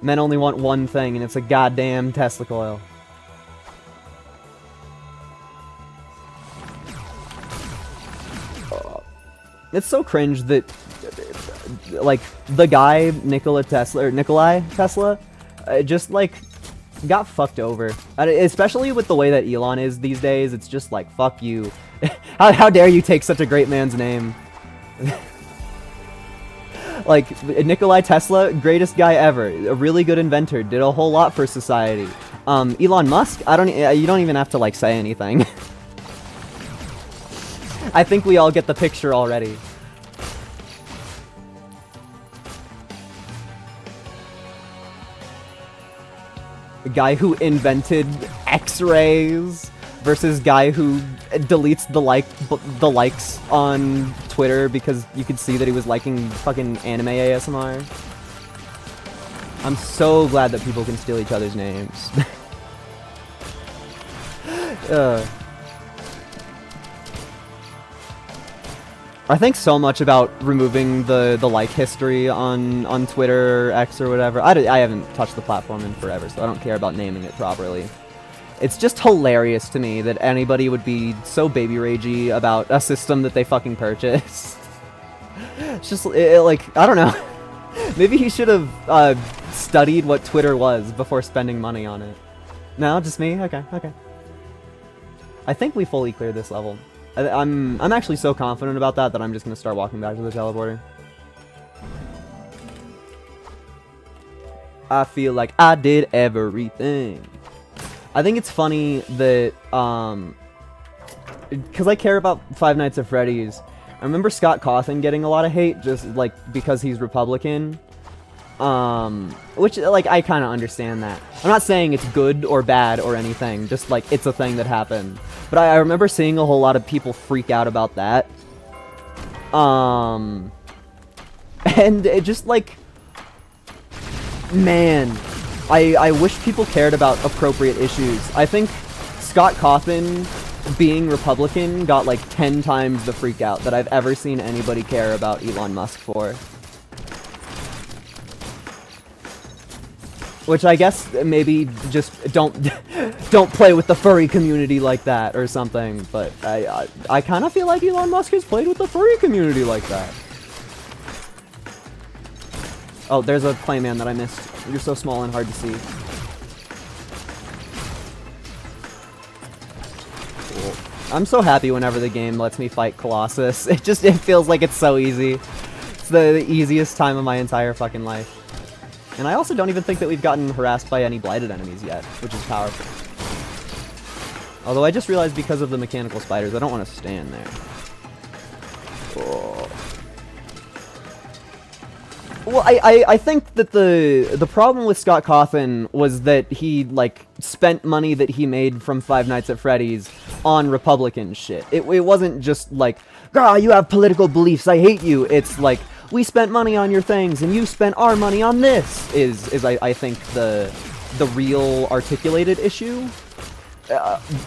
Men only want one thing, and it's a goddamn Tesla Coil. It's so cringe that, like, the guy, Nikolai Tesla, just, like, got fucked over. Especially with the way that Elon is these days, it's just like, fuck you. How dare you take such a great man's name? Like, Nikolai Tesla, greatest guy ever. A really good inventor, did a whole lot for society. Elon Musk, you don't even have to, like, say anything. I think we all get the picture already. The guy who invented X-rays versus guy who deletes the likes on Twitter because you could see that he was liking fucking anime ASMR. I'm so glad that people can steal each other's names. I think so much about removing the like history on Twitter or X or whatever. I haven't touched the platform in forever, so I don't care about naming it properly. It's just hilarious to me that anybody would be so baby ragey about a system that they fucking purchased. It's just, like, I don't know. Maybe he should have studied what Twitter was before spending money on it. No, just me? Okay. I think we fully cleared this level. I'm actually so confident about that I'm just gonna start walking back to the teleporter. I feel like I did everything. I think it's funny that, because I care about Five Nights at Freddy's. I remember Scott Cawthon getting a lot of hate just, like, because he's Republican. Which, like, I kind of understand that. I'm not saying it's good or bad or anything, just, like, it's a thing that happened. But I remember seeing a whole lot of people freak out about that. And it just, like, man, I wish people cared about appropriate issues. I think Scott Cawthon being Republican got like 10 times the freak out that I've ever seen anybody care about Elon Musk for. Which I guess maybe just don't play with the furry community like that or something, but I kind of feel like Elon Musk has played with the furry community like that. Oh, there's a Clayman that I missed. You're so small and hard to see. Cool. I'm so happy whenever the game lets me fight Colossus. It feels like it's so easy. It's the easiest time of my entire fucking life. And I also don't even think that we've gotten harassed by any blighted enemies yet, which is powerful. Although I just realized because of the mechanical spiders, I don't want to stand there. Oh. Well, I think that the problem with Scott Cawthon was that he, like, spent money that he made from Five Nights at Freddy's on Republican shit. It wasn't just like, "Ah, you have political beliefs, I hate you." It's like, we spent money on your things, and you spent our money on this, is I think, the real articulated issue.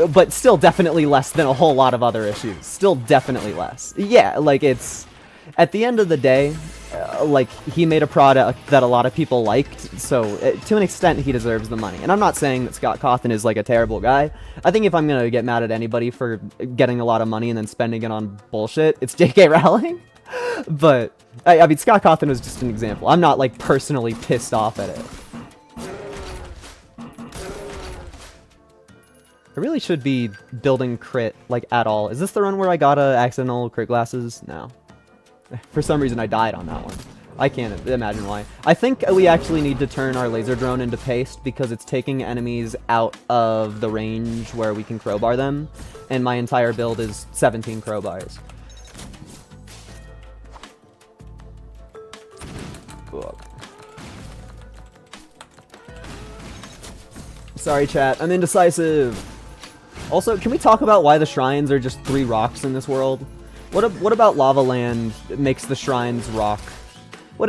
But still definitely less than a whole lot of other issues. Still definitely less. Yeah, like, it's... At the end of the day, like, he made a product that a lot of people liked, so to an extent he deserves the money. And I'm not saying that Scott Cawthon is, like, a terrible guy. I think if I'm gonna get mad at anybody for getting a lot of money and then spending it on bullshit, it's J.K. Rowling. But, I mean, Scott Cawthon was just an example. I'm not, like, personally pissed off at it. I really should be building crit, like, at all. Is this the run where I got accidental crit glasses? No. For some reason I died on that one. I can't imagine why. I think we actually need to turn our laser drone into paste because it's taking enemies out of the range where we can crowbar them. And my entire build is 17 crowbars. Cool. Sorry, chat. I'm indecisive. Also, can we talk about why the shrines are just 3 rocks in this world? What about Lava Land makes the shrines rock? What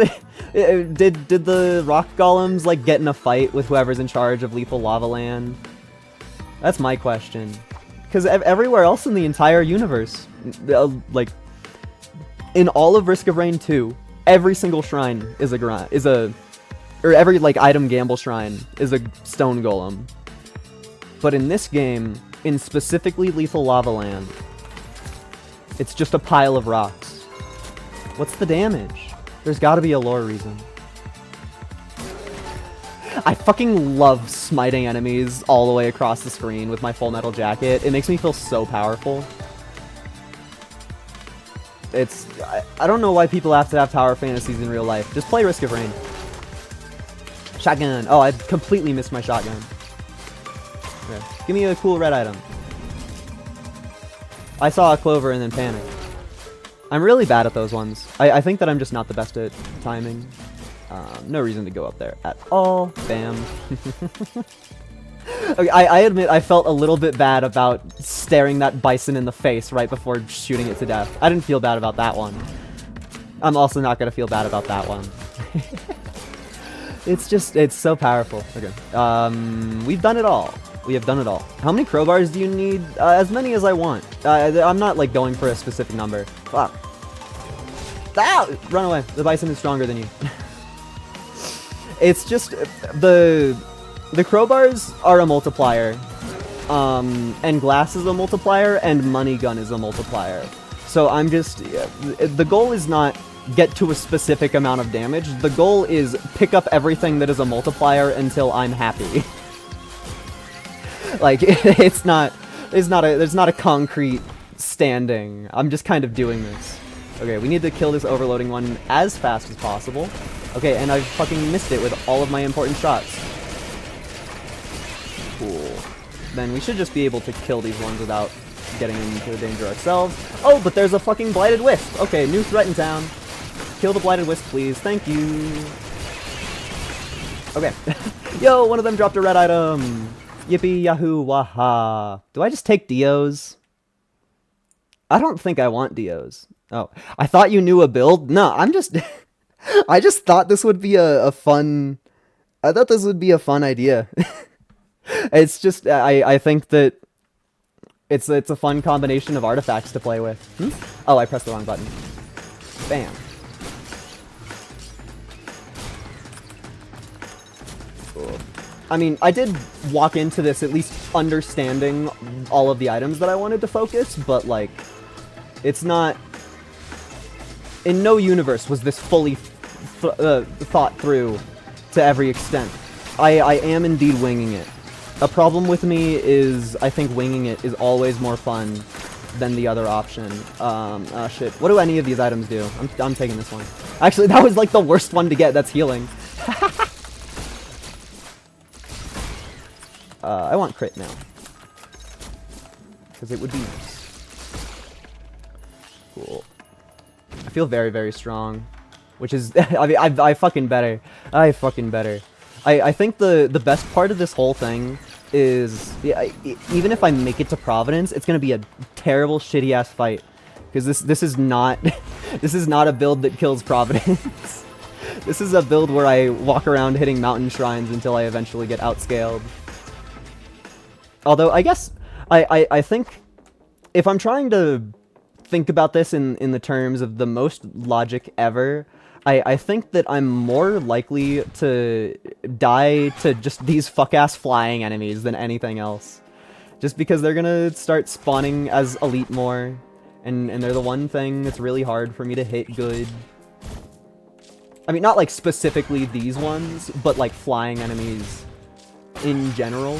did the rock golems like get in a fight with whoever's in charge of Lethal Lava Land? That's my question. Because everywhere else in the entire universe, like in all of Risk of Rain 2, every single shrine is or every like item gamble shrine is a stone golem. But in this game, in specifically Lethal Lava Land, it's just a pile of rocks. What's the damage? There's gotta be a lore reason. I fucking love smiting enemies all the way across the screen with my Full Metal Jacket. It makes me feel so powerful. I don't know why people have to have tower fantasies in real life. Just play Risk of Rain. Shotgun. Oh, I completely missed my shotgun. Okay. Give me a cool red item. I saw a clover and then panicked. I'm really bad at those ones. I think that I'm just not the best at timing. No reason to go up there at all. Bam. Okay, I admit I felt a little bit bad about staring that bison in the face right before shooting it to death. I didn't feel bad about that one. I'm also not gonna feel bad about that one. It's so powerful. Okay. We've done it all. We have done it all. How many crowbars do you need? As many as I want. I'm not, like, going for a specific number. Fuck. Ah! Run away. The bison is stronger than you. It's just... The crowbars are a multiplier. And glass is a multiplier, and money gun is a multiplier. So I'm just... The goal is not get to a specific amount of damage. The goal is pick up everything that is a multiplier until I'm happy. Like, there's not a concrete standing. I'm just kind of doing this. Okay, we need to kill this overloading one as fast as possible. Okay, and I've fucking missed it with all of my important shots. Cool. Then we should just be able to kill these ones without getting into danger ourselves. Oh, but there's a fucking Blighted Wisp. Okay, new threat in town. Kill the Blighted Wisp, please. Thank you. Okay. Yo, one of them dropped a red item. Yippee yahoo waha. Do I just take Dios? I don't think I want Dios. Oh, I thought you knew a build? No, I'm just... I just thought this would be a fun... I thought this would be a fun idea. It's just, I think that It's a fun combination of artifacts to play with. Oh, I pressed the wrong button. Bam. Cool. I mean, I did walk into this at least understanding all of the items that I wanted to focus, but like, it's not... In no universe was this fully thought through to every extent. I am indeed winging it. A problem with me is I think winging it is always more fun than the other option. Shit. What do any of these items do? I'm taking this one. Actually, that was like the worst one to get. That's healing. I want crit now. Because it would be nice. Cool. I feel very, very strong. Which is... I mean, I fucking better. I fucking better. I think the best part of this whole thing is... even if I make it to Providence, it's gonna be a terrible, shitty-ass fight. Because this is not... this is not a build that kills Providence. This is a build where I walk around hitting mountain shrines until I eventually get outscaled. Although, I guess, I think, if I'm trying to think about this in the terms of the most logic ever, I think that I'm more likely to die to just these fuck-ass flying enemies than anything else. Just because they're gonna start spawning as elite more, and they're the one thing that's really hard for me to hit good. I mean, not like specifically these ones, but like flying enemies in general.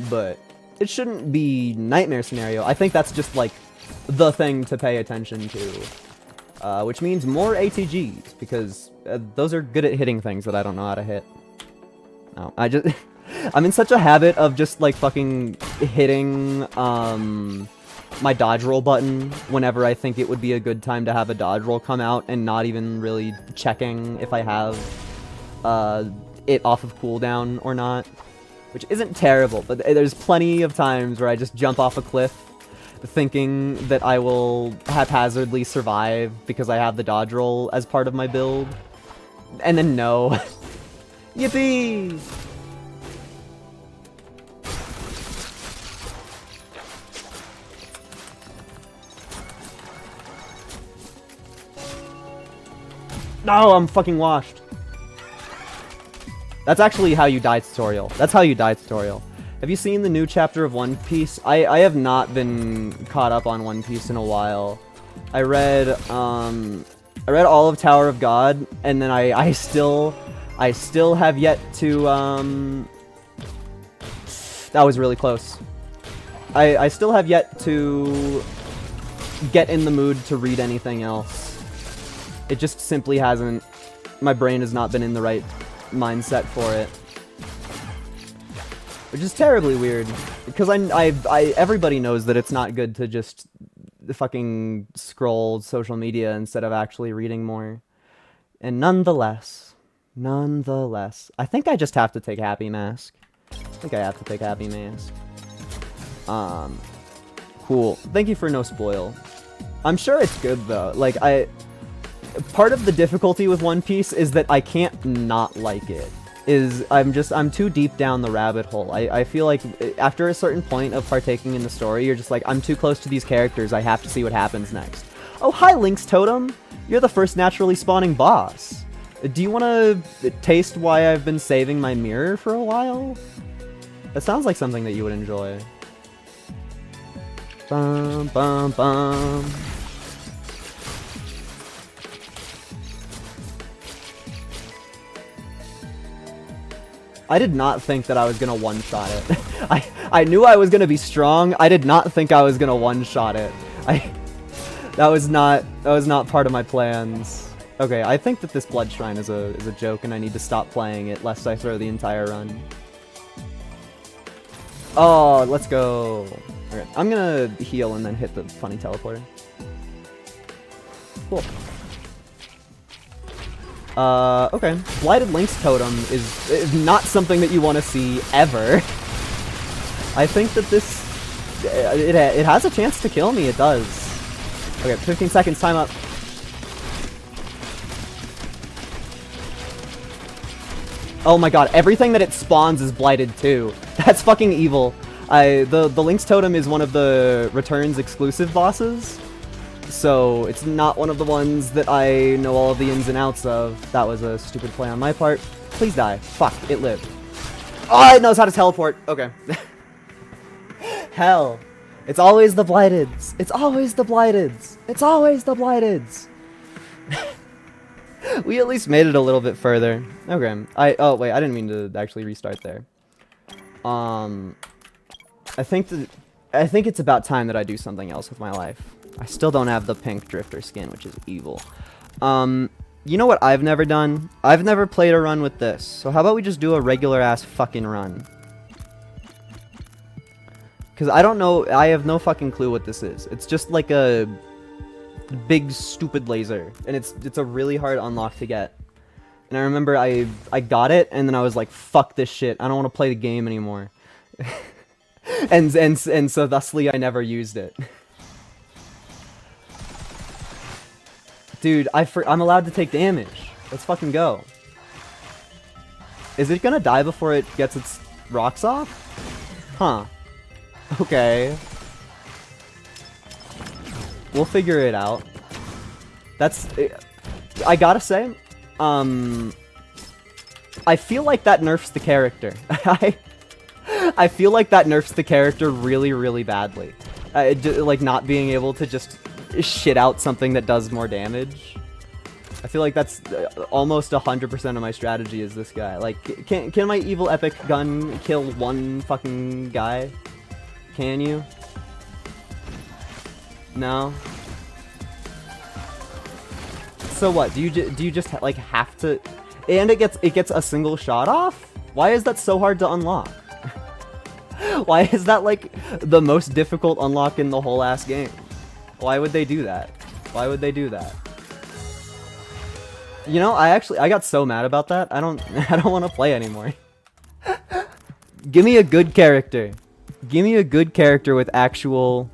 But it shouldn't be nightmare scenario. I think that's just like the thing to pay attention to. Which means more ATGs, because those are good at hitting things that I don't know how to hit. No, I'm in such a habit of just like fucking hitting my dodge roll button whenever I think it would be a good time to have a dodge roll come out, and not even really checking if I have it off of cooldown or not. Which isn't terrible, but there's plenty of times where I just jump off a cliff thinking that I will haphazardly survive because I have the dodge roll as part of my build. And then no. Yippee! No, I'm fucking washed. That's actually how you die tutorial. That's how you die tutorial. Have you seen the new chapter of One Piece? I have not been caught up on One Piece in a while. I read all of Tower of God, and then I still have yet to that was really close. I still have yet to get in the mood to read anything else. It just simply hasn't. My brain has not been in the right mindset for it, which is terribly weird, because everybody knows that it's not good to just fucking scroll social media instead of actually reading more. And nonetheless, I think I just have to take Happy Mask. Cool. Thank you for no spoil. I'm sure it's good though. Like, part of the difficulty with One Piece is that I can't not like it. I'm too deep down the rabbit hole. I feel like after a certain point of partaking in the story, you're just like, I'm too close to these characters, I have to see what happens next. Oh, hi, Link's Totem! You're the first naturally spawning boss. Do you want to taste why I've been saving my mirror for a while? That sounds like something that you would enjoy. Bum, bum, bum. I did not think that I was gonna one-shot it. I knew I was gonna be strong. I did not think I was gonna one-shot it. That was not part of my plans. Okay, I think that this blood shrine is a joke, and I need to stop playing it lest I throw the entire run. Oh, let's go. Okay, I'm gonna heal and then hit the funny teleporter. Cool. Okay. Blighted Link's Totem is not something that you want to see ever. I think that this... It has a chance to kill me, it does. Okay, 15 seconds, time up. Oh my god, everything that it spawns is blighted too. That's fucking evil. The Lynx Totem is one of the Returns exclusive bosses, so it's not one of the ones that I know all of the ins and outs of. That was a stupid play on my part. Please die. Fuck, it lived. Oh, it knows how to teleport. Okay. Hell. It's always the Blighteds. It's always the Blighteds. It's always the Blighteds. We at least made it a little bit further. Okay. Oh wait, I didn't mean to actually restart there. I think it's about time that I do something else with my life. I still don't have the pink drifter skin, which is evil. You know what I've never done? I've never played a run with this. So how about we just do a regular ass fucking run? Because I don't know, I have no fucking clue what this is. It's just like a big stupid laser, and it's a really hard unlock to get. And I remember I got it, and then I was like, fuck this shit, I don't want to play the game anymore. and so thusly I never used it. Dude, I'm allowed to take damage. Let's fucking go. Is it gonna die before it gets its rocks off? Huh. Okay. We'll figure it out. I gotta say, I feel like that nerfs the character. I feel like that nerfs the character really, really badly. Like not being able to just shit out something that does more damage. I feel like that's almost 100% of my strategy is this guy. Like, can my evil epic gun kill one fucking guy? Can you? No? So what? Do you just like have to? And it gets a single shot off? Why is that so hard to unlock? Why is that like the most difficult unlock in the whole ass game? Why would they do that? Why would they do that? You know, I got so mad about that. I don't want to play anymore. Give me a good character. Give me a good character with actual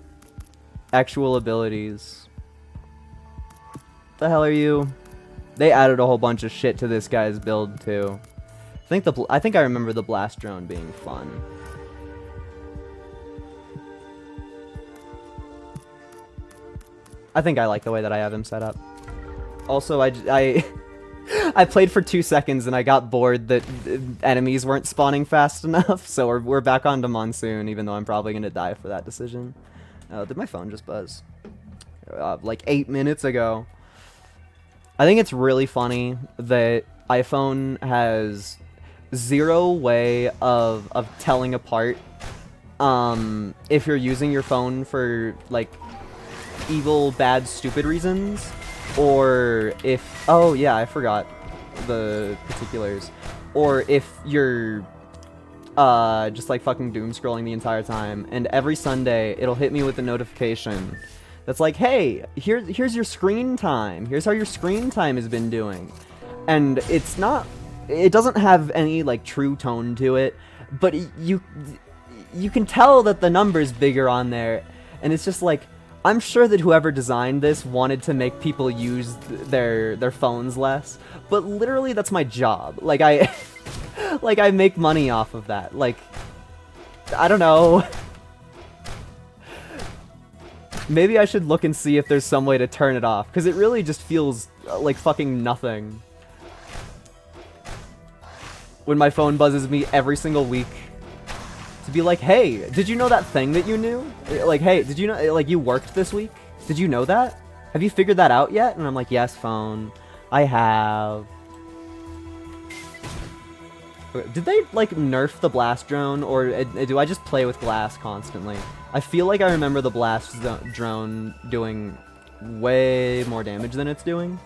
abilities. The hell are you? They added a whole bunch of shit to this guy's build too. I think I remember the blast drone being fun. I think I like the way that I have him set up. Also, I played for 2 seconds and I got bored that enemies weren't spawning fast enough, so we're back on to Monsoon, even though I'm probably gonna die for that decision. Did my phone just buzz? Like 8 minutes ago. I think it's really funny that iPhone has zero way of telling apart if you're using your phone for like evil, bad, stupid reasons, or if, oh yeah, I forgot the particulars, or if you're just like fucking doom scrolling the entire time, and every Sunday it'll hit me with a notification that's like, hey, here's your screen time, here's how your screen time has been doing, and it doesn't have any like true tone to it, but you can tell that the number's bigger on there, and it's just like, I'm sure that whoever designed this wanted to make people use their phones less, but literally that's my job. Like I make money off of that. Like, I don't know. Maybe I should look and see if there's some way to turn it off, because it really just feels like fucking nothing when my phone buzzes me every single week. To be like, hey, did you know that thing that you knew? Like, hey, did you know, like, you worked this week? Did you know that? Have you figured that out yet? And I'm like, yes, phone, I have. Okay, did they, like, nerf the blast drone, or do I just play with glass constantly? I feel like I remember the blast drone doing way more damage than it's doing.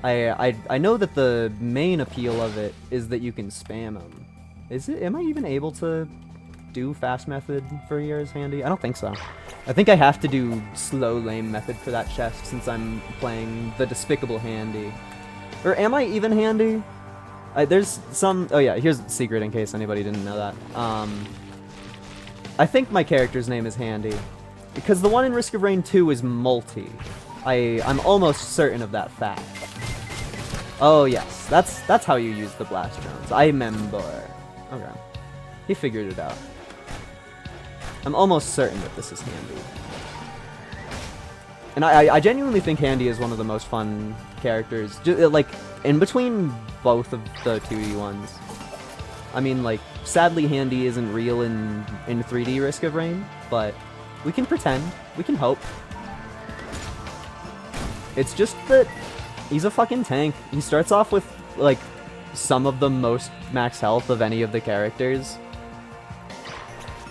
I know that the main appeal of it is that you can spam them. Am I even able to do fast method for yours, Handy? I don't think so. I think I have to do slow lame method for that chest since I'm playing the despicable Handy. Or am I even Handy? There's some, oh yeah, here's the secret in case anybody didn't know that. I think my character's name is Handy, because the one in Risk of Rain 2 is Multi. I'm almost certain of that fact. Oh yes, that's how you use the blast drones. I remember. Okay, he figured it out. I'm almost certain that this is Handy. And I genuinely think Handy is one of the most fun characters, like, in between both of the 2D ones. I mean, like, sadly Handy isn't real in 3D Risk of Rain, but we can pretend, we can hope. It's just that he's a fucking tank. He starts off with, like, some of the most max health of any of the characters.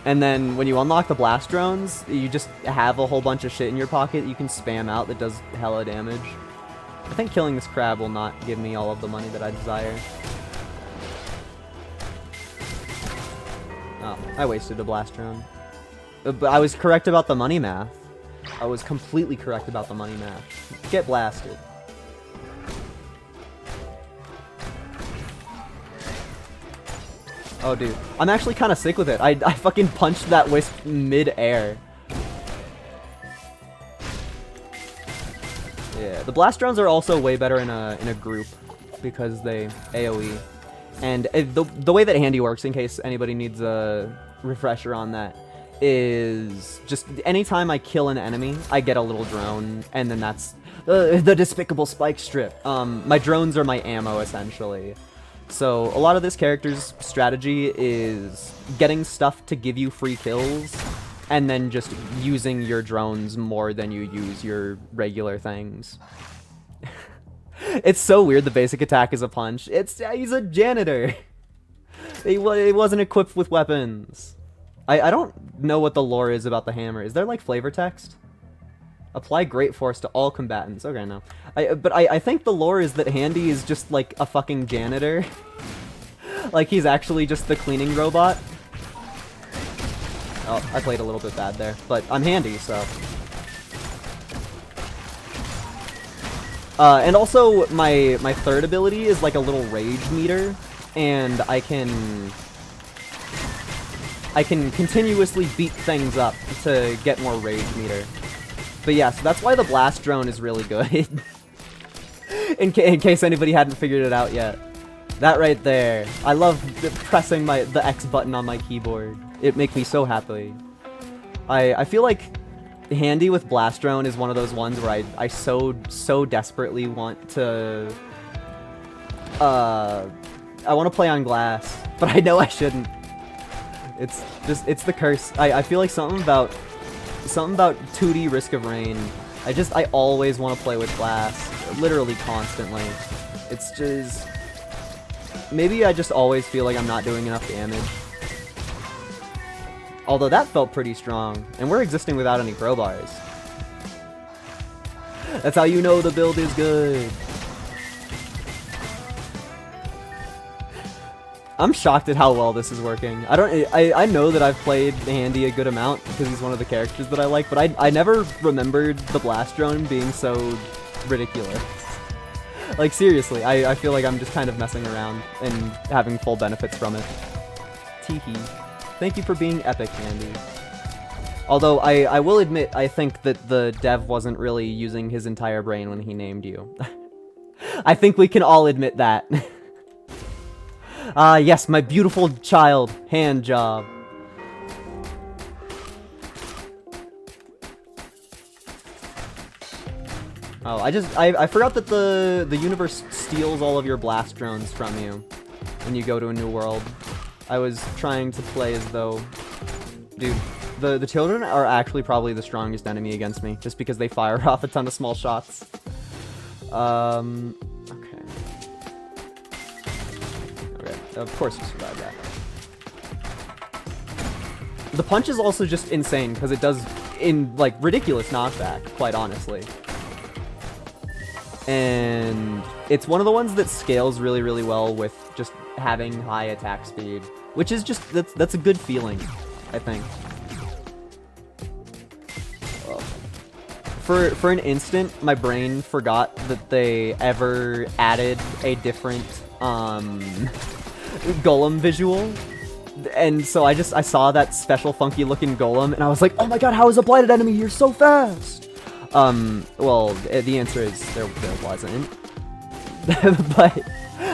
And then when you unlock the blast drones, you just have a whole bunch of shit in your pocket you can spam out that does hella damage. I think killing this crab will not give me all of the money that I desire. Oh, I wasted a blast drone. But I was correct about the money math. I was completely correct about the money math. Get blasted. Oh, dude. I'm actually kind of sick with it. I fucking punched that wisp mid-air. Yeah, the blast drones are also way better in a group because they AoE. And the way that Handy works, in case anybody needs a refresher on that, is just anytime I kill an enemy, I get a little drone, and then that's the despicable spike strip. My drones are my ammo, essentially. So a lot of this character's strategy is getting stuff to give you free kills, and then just using your drones more than you use your regular things. It's so weird the basic attack is a punch. He's a janitor. He wasn't equipped with weapons. I don't know what the lore is about the hammer. Is there like flavor text? Apply great force to all combatants. Okay, no. But I think the lore is that Handy is just like a fucking janitor. Like he's actually just the cleaning robot. Oh, I played a little bit bad there, but I'm Handy, so. And also my third ability is like a little rage meter, and I can continuously beat things up to get more rage meter. But yeah, so that's why the blast drone is really good. in case anybody hadn't figured it out yet. That right there. I love pressing the X button on my keyboard. It makes me so happy. I feel like Handy with blast drone is one of those ones where I so desperately want to I want to play on glass, but I know I shouldn't. It's the curse. I feel like something about 2D Risk of Rain. I always want to play with glass, literally constantly. It's just, maybe I just always feel like I'm not doing enough damage. Although that felt pretty strong, and we're existing without any crowbars. That's how you know the build is good. I'm shocked at how well this is working. I know that I've played Handy a good amount because he's one of the characters that I like, but I never remembered the blast drone being so ridiculous. Like seriously, I feel like I'm just kind of messing around and having full benefits from it. Teehee. Thank you for being epic, Handy. Although I will admit, I think that the dev wasn't really using his entire brain when he named you. I think we can all admit that. Ah, yes, my beautiful child. Hand job. Oh, I forgot that the universe steals all of your blast drones from you when you go to a new world. I was trying to play as though... Dude, the children are actually probably the strongest enemy against me, just because they fire off a ton of small shots. Okay. Of course you survived that. The punch is also just insane, because it does, like, ridiculous knockback, quite honestly. And it's one of the ones that scales really, really well with just having high attack speed, which is just, that's a good feeling, I think. For an instant, my brain forgot that they ever added a different, golem visual, and so I saw that special funky looking golem, and I was like, oh my god, how is a blighted enemy here so fast? Well, the answer is there wasn't. But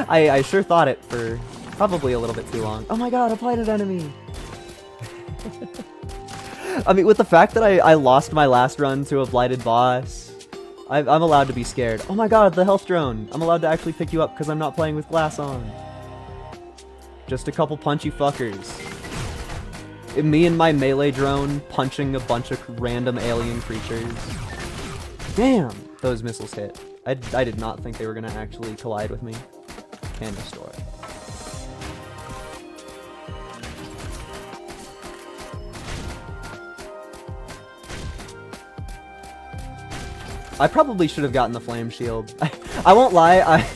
I sure thought it for probably a little bit too long. Oh my god, a blighted enemy! I mean, with the fact that I lost my last run to a blighted boss, I'm allowed to be scared. Oh my god, the health drone! I'm allowed to actually pick you up because I'm not playing with glass on. Just a couple punchy fuckers. Me and my melee drone punching a bunch of random alien creatures. Damn! Those missiles hit. I did not think they were gonna actually collide with me. Can restore. I probably should have gotten the flame shield. I won't lie,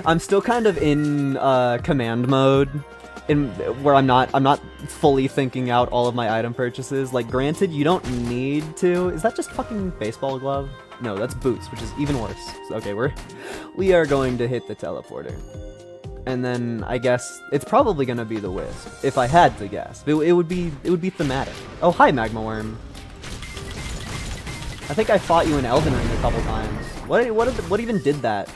I'm still kind of in command mode, where I'm not fully thinking out all of my item purchases. Like, granted, you don't need to. Is that just fucking baseball glove? No, that's boots, which is even worse. So, okay, we are going to hit the teleporter, and then I guess it's probably gonna be the wisp. If I had to guess, it would be thematic. Oh, hi, Magma Worm. I think I fought you in Elden Ring a couple times. What even did that?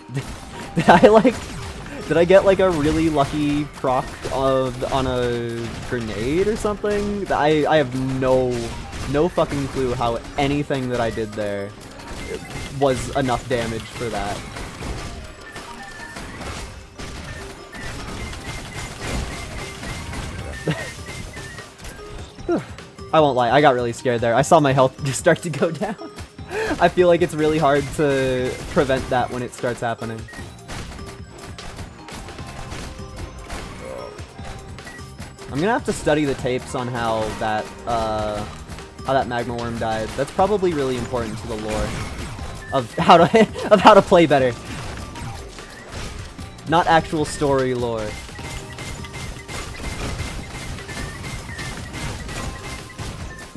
Did I get like a really lucky proc on a grenade or something? I have no fucking clue how anything that I did there was enough damage for that. I won't lie, I got really scared there. I saw my health just start to go down. I feel like it's really hard to prevent that when it starts happening. I'm gonna have to study the tapes on how that Magma Worm died. That's probably really important to the lore of how to play better. Not actual story lore.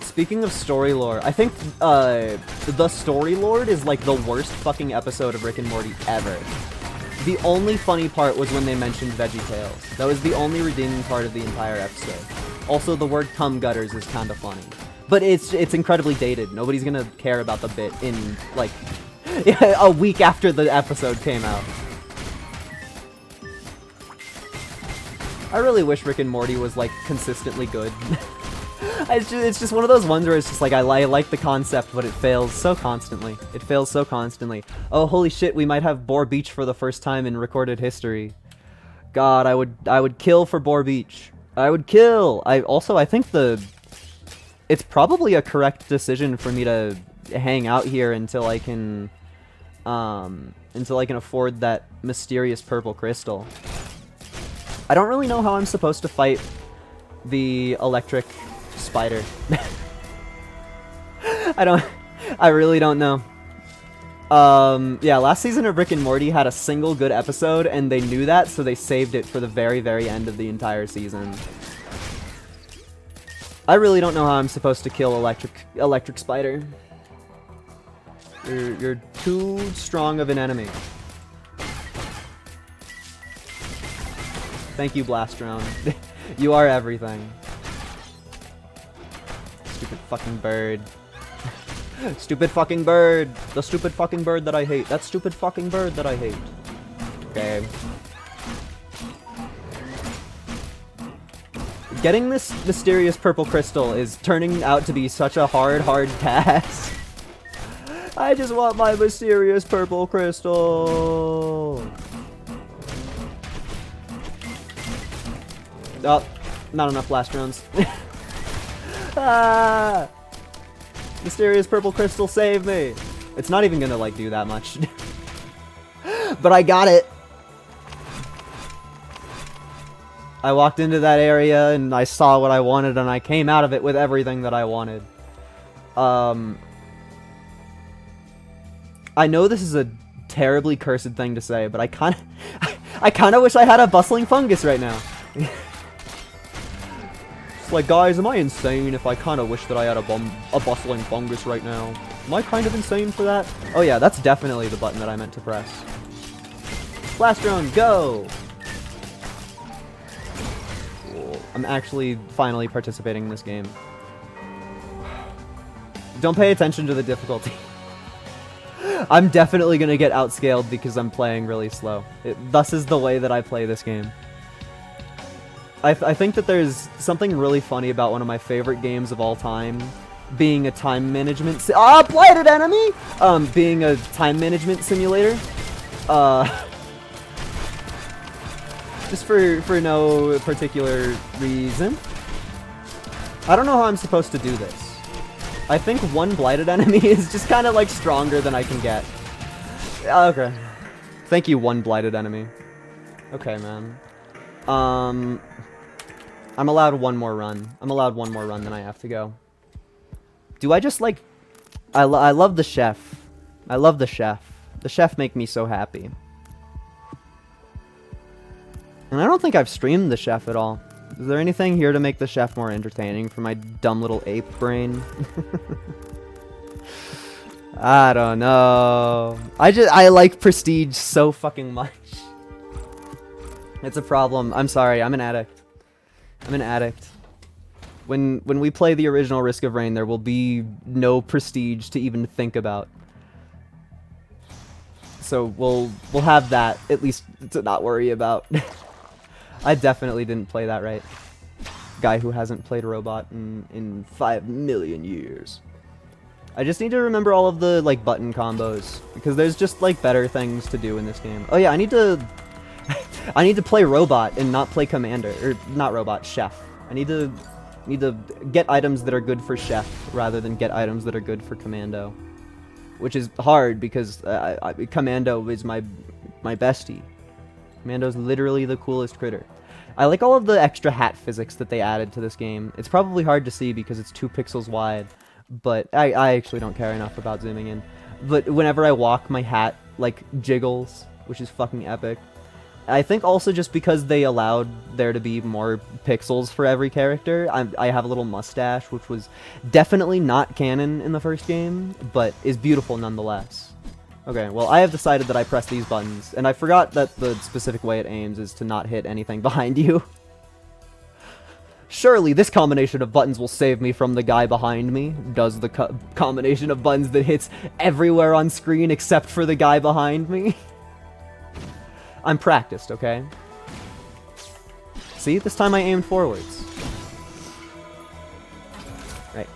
Speaking of story lore, I think the Story Lord is like the worst fucking episode of Rick and Morty ever. The only funny part was when they mentioned VeggieTales. That was the only redeeming part of the entire episode. Also, the word cum gutters is kind of funny. But it's incredibly dated. Nobody's gonna care about the bit in, like, a week after the episode came out. I really wish Rick and Morty was, like, consistently good. It's just one of those ones where it's just like, I like the concept, but it fails so constantly. It fails so constantly. Oh, holy shit, we might have Boar Beach for the first time in recorded history. God, I would kill for Boar Beach. I would kill! I think it's probably a correct decision for me to hang out here until I can afford that mysterious purple crystal. I don't really know how I'm supposed to fight the electric spider. I really don't know. Yeah, last season of Rick and Morty had a single good episode, and they knew that, so they saved it for the very, very end of the entire season. I really don't know how I'm supposed to kill electric spider. You're too strong of an enemy. Thank you, Blast Drone. You are everything. Stupid fucking bird. Stupid fucking bird! The stupid fucking bird that I hate. That stupid fucking bird that I hate. Okay. Getting this mysterious purple crystal is turning out to be such a hard task. I just want my mysterious purple crystal! Oh, not enough blast drones. Ah! Mysterious purple crystal, save me! It's not even gonna, like, do that much. But I got it! I walked into that area and I saw what I wanted and I came out of it with everything that I wanted. I know this is a terribly cursed thing to say, but I kinda wish I had a bustling fungus right now. It's like, guys, am I insane if I kinda wish that I had a bustling fungus right now? Am I kind of insane for that? Oh yeah, that's definitely the button that I meant to press. Blast drone, go! Cool. I'm actually finally participating in this game. Don't pay attention to the difficulty. I'm definitely gonna get outscaled because I'm playing really slow. Thus is the way that I play this game. I think that there's something really funny about one of my favorite games of all time being a time management blighted enemy! Being a time management simulator. Just for no particular reason. I don't know how I'm supposed to do this. I think one blighted enemy is just kind of like stronger than I can get. Okay. Thank you, one blighted enemy. Okay, man. I'm allowed one more run. I'm allowed one more run, then I have to go. Do I just like... I love the chef. I love the chef. The chef make me so happy. And I don't think I've streamed the chef at all. Is there anything here to make the chef more entertaining for my dumb little ape brain? I don't know. I like Prestige so fucking much. It's a problem. I'm sorry, I'm an addict. I'm an addict. When we play the original Risk of Rain, there will be no Prestige to even think about. So we'll have that, at least to not worry about. I definitely didn't play that right. Guy who hasn't played Robot in 5 million years. I just need to remember all of the, like, button combos, because there's just, like, better things to do in this game. Oh yeah, I need to... I need to play Robot and not play Commander. Or, not Robot, Chef. I need to get items that are good for Chef, rather than get items that are good for Commando. Which is hard, because Commando is my bestie. Commando's literally the coolest critter. I like all of the extra hat physics that they added to this game. It's probably hard to see because it's 2 pixels wide, but I actually don't care enough about zooming in. But whenever I walk, my hat, like, jiggles, which is fucking epic. I think also just because they allowed there to be more pixels for every character, I have a little mustache, which was definitely not canon in the first game, but is beautiful nonetheless. Okay, well, I have decided that I press these buttons, and I forgot that the specific way it aims is to not hit anything behind you. Surely this combination of buttons will save me from the guy behind me. Does the combination of buttons that hits everywhere on screen except for the guy behind me? I'm practiced, okay? See, this time I aimed forwards. Right.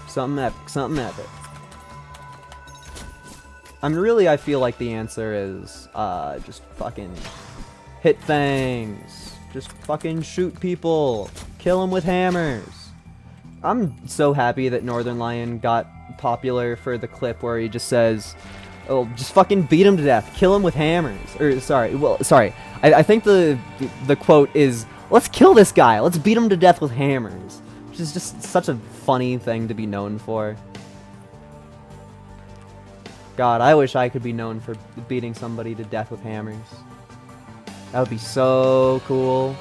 Something epic, something epic. I feel like the answer is, just fucking hit things. Just fucking shoot people. Kill them with hammers. I'm so happy that Northern Lion got popular for the clip where he just says, oh, just fucking beat him to death. Kill him with hammers. Or, sorry. I think the quote is, let's kill this guy. Let's beat him to death with hammers. Which is just such a funny thing to be known for. God, I wish I could be known for beating somebody to death with hammers. That would be so cool.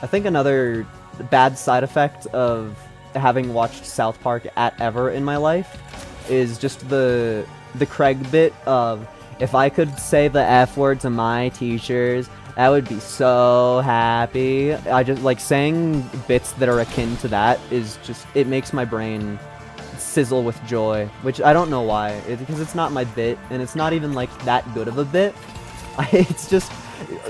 I think another bad side effect of having watched South Park at ever in my life is just the Craig bit of, if I could say the F word to my teachers, I would be so happy. I just, like, saying bits that are akin to that is just, it makes my brain sizzle with joy, which I don't know why, because it's not my bit, and it's not even, like, that good of a bit. It's just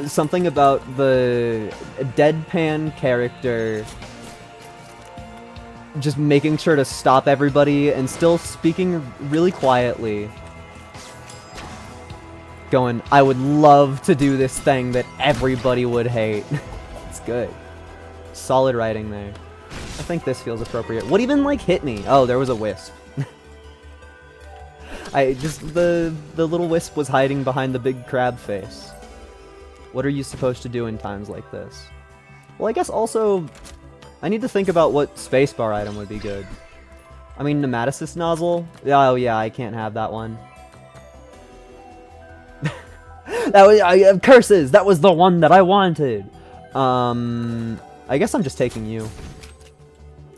something about the deadpan character just making sure to stop everybody and still speaking really quietly. Going, I would love to do this thing that everybody would hate. It's good. Solid writing there. I think this feels appropriate. What even, like, hit me? Oh, there was a wisp. The little wisp was hiding behind the big crab face. What are you supposed to do in times like this? Well, I guess also, I need to think about what spacebar item would be good. I mean, Pneumaticist nozzle? Oh yeah, I can't have that one. That was, curses! That was the one that I wanted! I guess I'm just taking you.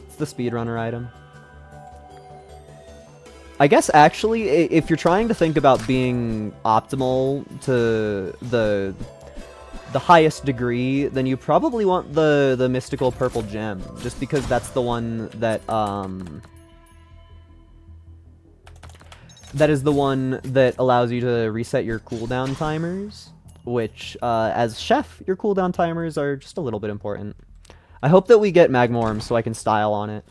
It's the speedrunner item. I guess actually, if you're trying to think about being optimal to the highest degree, then you probably want the mystical purple gem, just because that's the one that That is the one that allows you to reset your cooldown timers, which, as Chef, your cooldown timers are just a little bit important. I hope that we get Magma Worm so I can style on it.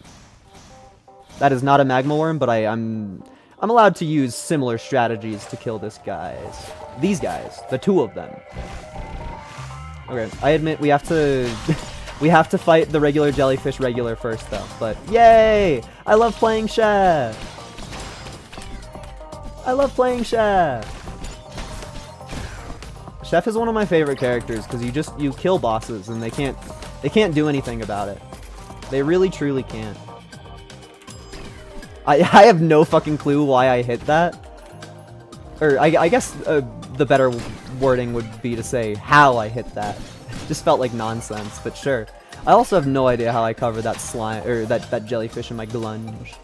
That is not a Magma Worm, but I'm allowed to use similar strategies to kill these guys, the two of them. Okay, I admit we have to we have to fight the regular jellyfish regular first though, but yay! I love playing Chef! I love playing Chef! Chef is one of my favorite characters because you kill bosses and they can't do anything about it. They really truly can't. I have no fucking clue why I hit that. Or I guess the better wording would be to say how I hit that. Just felt like nonsense, but sure. I also have no idea how I covered that slime or that jellyfish in my glunge.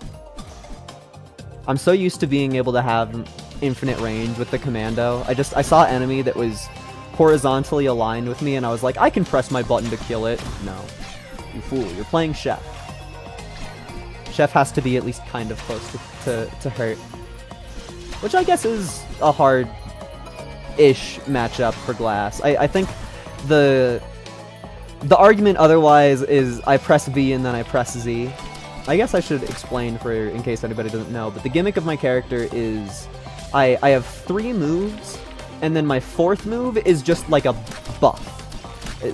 I'm so used to being able to have infinite range with the commando. I saw an enemy that was horizontally aligned with me and I was like, I can press my button to kill it. No. You fool, you're playing Chef. Chef has to be at least kind of close to hurt. Which I guess is a hard-ish matchup for Glass. I think the argument otherwise is I press V and then I press Z. I guess I should explain in case anybody doesn't know, but the gimmick of my character is I have 3 moves, and then my 4th move is just like a buff.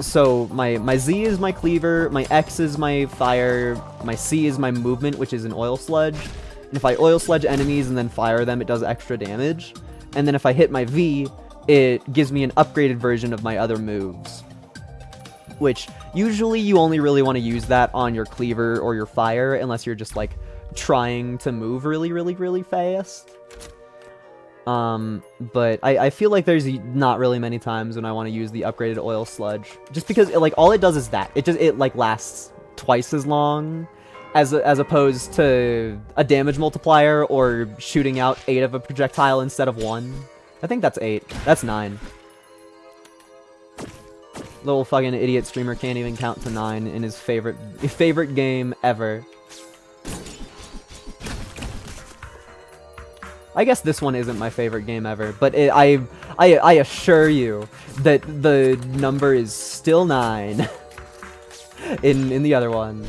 So my Z is my cleaver, my X is my fire, my C is my movement, which is an oil sludge. And if I oil sludge enemies and then fire them, it does extra damage. And then if I hit my V, it gives me an upgraded version of my other moves. Which, usually you only really want to use that on your cleaver or your fire, unless you're just, like, trying to move really, really, really fast. But I feel like there's not really many times when I want to use the upgraded oil sludge. Just because, all it does is that. It lasts twice as long as opposed to a damage multiplier or shooting out 8 of a projectile instead of 1. I think that's 8. That's 9. Little fucking idiot streamer can't even count to 9 in his favorite game ever. I guess this one isn't my favorite game ever, but I assure you that the number is still 9 in the other one.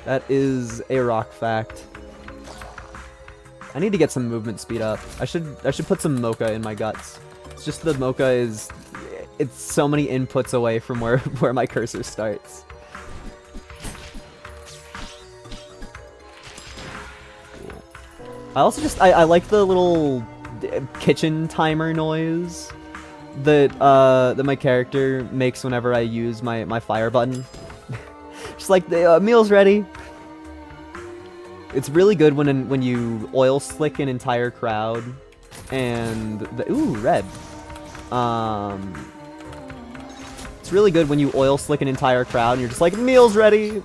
That is a rock fact. I need to get some movement speed up. I should put some mocha in my guts. It's just the mocha it's so many inputs away from where my cursor starts. I also I like the little kitchen timer noise that that my character makes whenever I use my fire button. Just like the meal's ready. It's really good when you oil slick an entire crowd and ooh, red. It's really good when you oil slick an entire crowd and you're just like, meal's ready.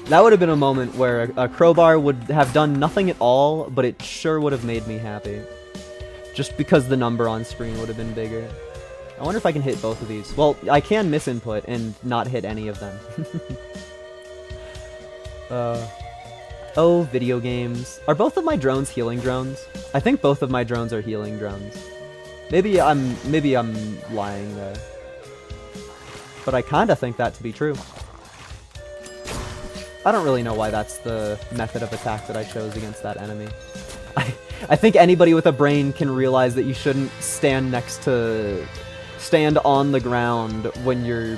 That would have been a moment where a crowbar would have done nothing at all, but it sure would have made me happy. Just because the number on screen would have been bigger. I wonder if I can hit both of these. Well, I can misinput and not hit any of them. Oh, video games. Are both of my drones healing drones? I think both of my drones are healing drones. Maybe I'm lying there. But I kinda think that to be true. I don't really know why that's the method of attack that I chose against that enemy. I think anybody with a brain can realize that you shouldn't stand on the ground when you're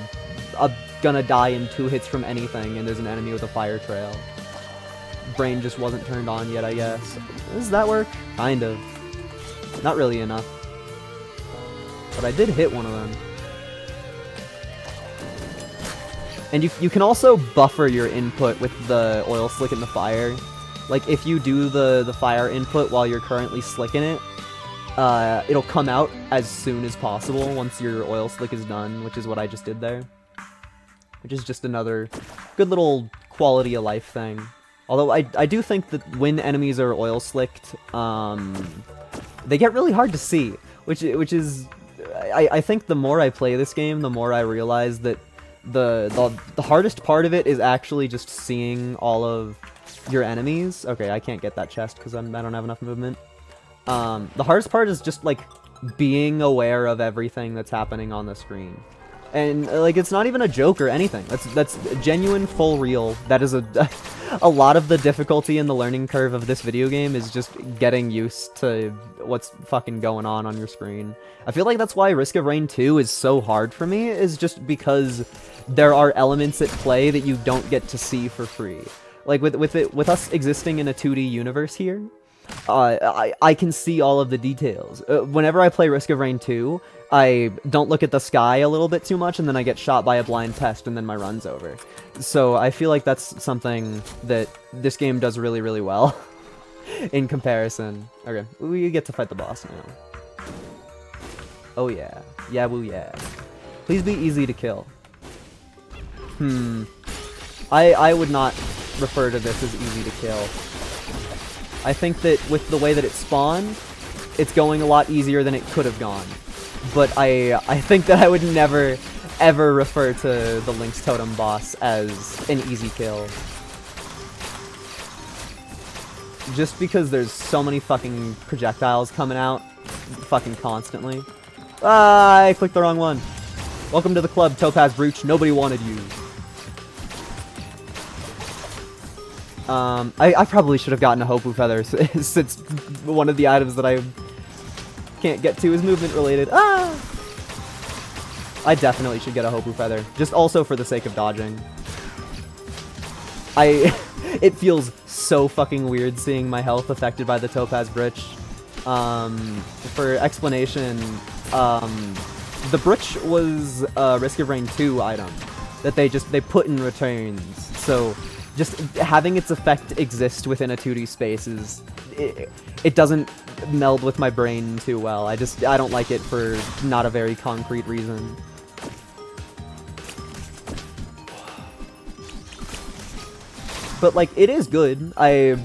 gonna die in 2 hits from anything and there's an enemy with a fire trail. Brain just wasn't turned on yet, I guess. Does that work? Kind of. Not really enough. But I did hit one of them. And you can also buffer your input with the oil slick and the fire. Like, if you do the fire input while you're currently slicking it, it'll come out as soon as possible once your oil slick is done, which is what I just did there. Which is just another good little quality of life thing. Although I do think that when enemies are oil slicked, they get really hard to see, which is I think the more I play this game, the more I realize that the hardest part of it is actually just seeing all of your enemies. Okay, I can't get that chest because I don't have enough movement. The hardest part is just, like, being aware of everything that's happening on the screen. And, like, it's not even a joke or anything. That's genuine, full real. That is a lot of the difficulty in the learning curve of this video game is just getting used to what's fucking going on your screen. I feel like that's why Risk of Rain 2 is so hard for me, is just because there are elements at play that you don't get to see for free. Like, with us existing in a 2D universe here, I can see all of the details. Whenever I play Risk of Rain 2, I don't look at the sky a little bit too much, and then I get shot by a blind test, and then my run's over. So I feel like that's something that this game does really, really well in comparison. Okay, we get to fight the boss now. Oh yeah. Yeah, woo yeah. Please be easy to kill. I would not refer to this as easy to kill. I think that with the way that it spawned, it's going a lot easier than it could have gone. But I think that I would never, ever refer to the Lynx Totem boss as an easy kill. Just because there's so many fucking projectiles coming out fucking constantly. Ah, I clicked the wrong one. Welcome to the club, Topaz Brooch. Nobody wanted you. I probably should have gotten a Hopoo Feather since one of the items that I can't get to is movement related. Ah! I definitely should get a Hopoo Feather, just also for the sake of dodging. It feels so fucking weird seeing my health affected by the Topaz Brooch. For explanation, the Brooch was a Risk of Rain 2 item that they put in returns, so just having its effect exist within a 2D space it doesn't meld with my brain too well. I don't like it for not a very concrete reason. But like, it is good. I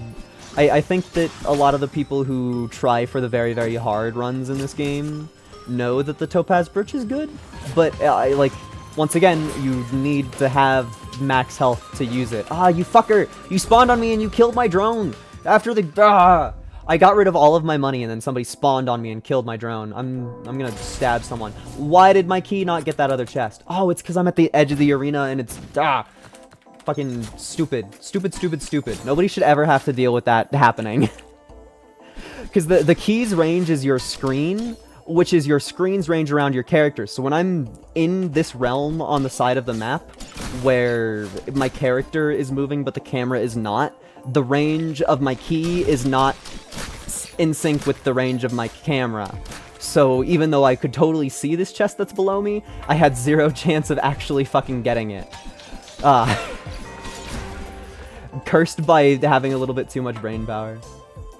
think that a lot of the people who try for the very, very hard runs in this game know that the Topaz Brooch is good, but like, once again, you need to have max health to use it. Ah, you fucker! You spawned on me and you killed my drone! After the... I got rid of all of my money and then somebody spawned on me and killed my drone. I'm gonna stab someone. Why did my key not get that other chest? Oh, it's because I'm at the edge of the arena and it's... Fucking stupid. Stupid, stupid, stupid. Nobody should ever have to deal with that happening. Because the key's range is your screen, which is your screen's range around your characters. So when I'm in this realm on the side of the map, where my character is moving but the camera is not, the range of my key is not in sync with the range of my camera. So even though I could totally see this chest that's below me, I had zero chance of actually fucking getting it. Cursed by having a little bit too much brain power.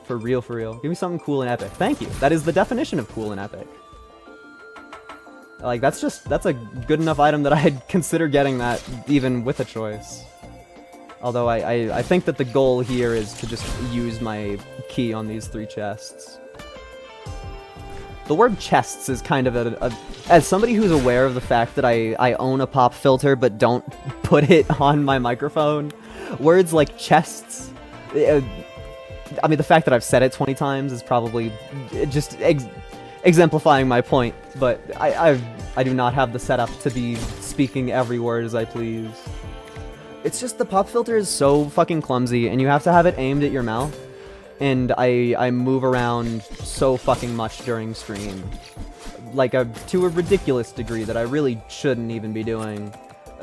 For real, for real. Give me something cool and epic. Thank you. That is the definition of cool and epic. Like, that's a good enough item that I'd consider getting that even with a choice. Although I think that the goal here is to just use my key on these 3 chests. The word chests is kind of as somebody who's aware of the fact that I own a pop filter but don't put it on my microphone, words like chests, I mean, the fact that I've said it 20 times is probably just exemplifying my point, but I do not have the setup to be speaking every word as I please. It's just the pop filter is so fucking clumsy, and you have to have it aimed at your mouth, and I move around so fucking much during stream. Like, to a ridiculous degree that I really shouldn't even be doing.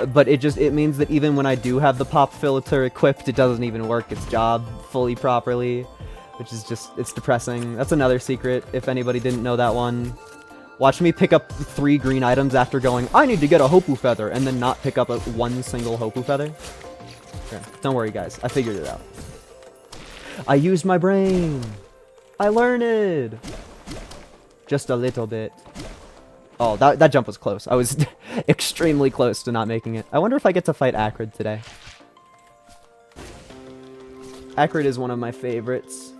But it means that even when I do have the pop filter equipped, it doesn't even work its job fully properly, which is just, it's depressing. That's another secret, if anybody didn't know that one. Watch me pick up 3 green items after going, I need to get a Hopoo Feather, and then not pick up one single Hopoo Feather. Okay, don't worry guys, I figured it out. I used my brain! I learned! Just a little bit. Oh, that jump was close. I was extremely close to not making it. I wonder if I get to fight Acrid today. Acrid is one of my favorites.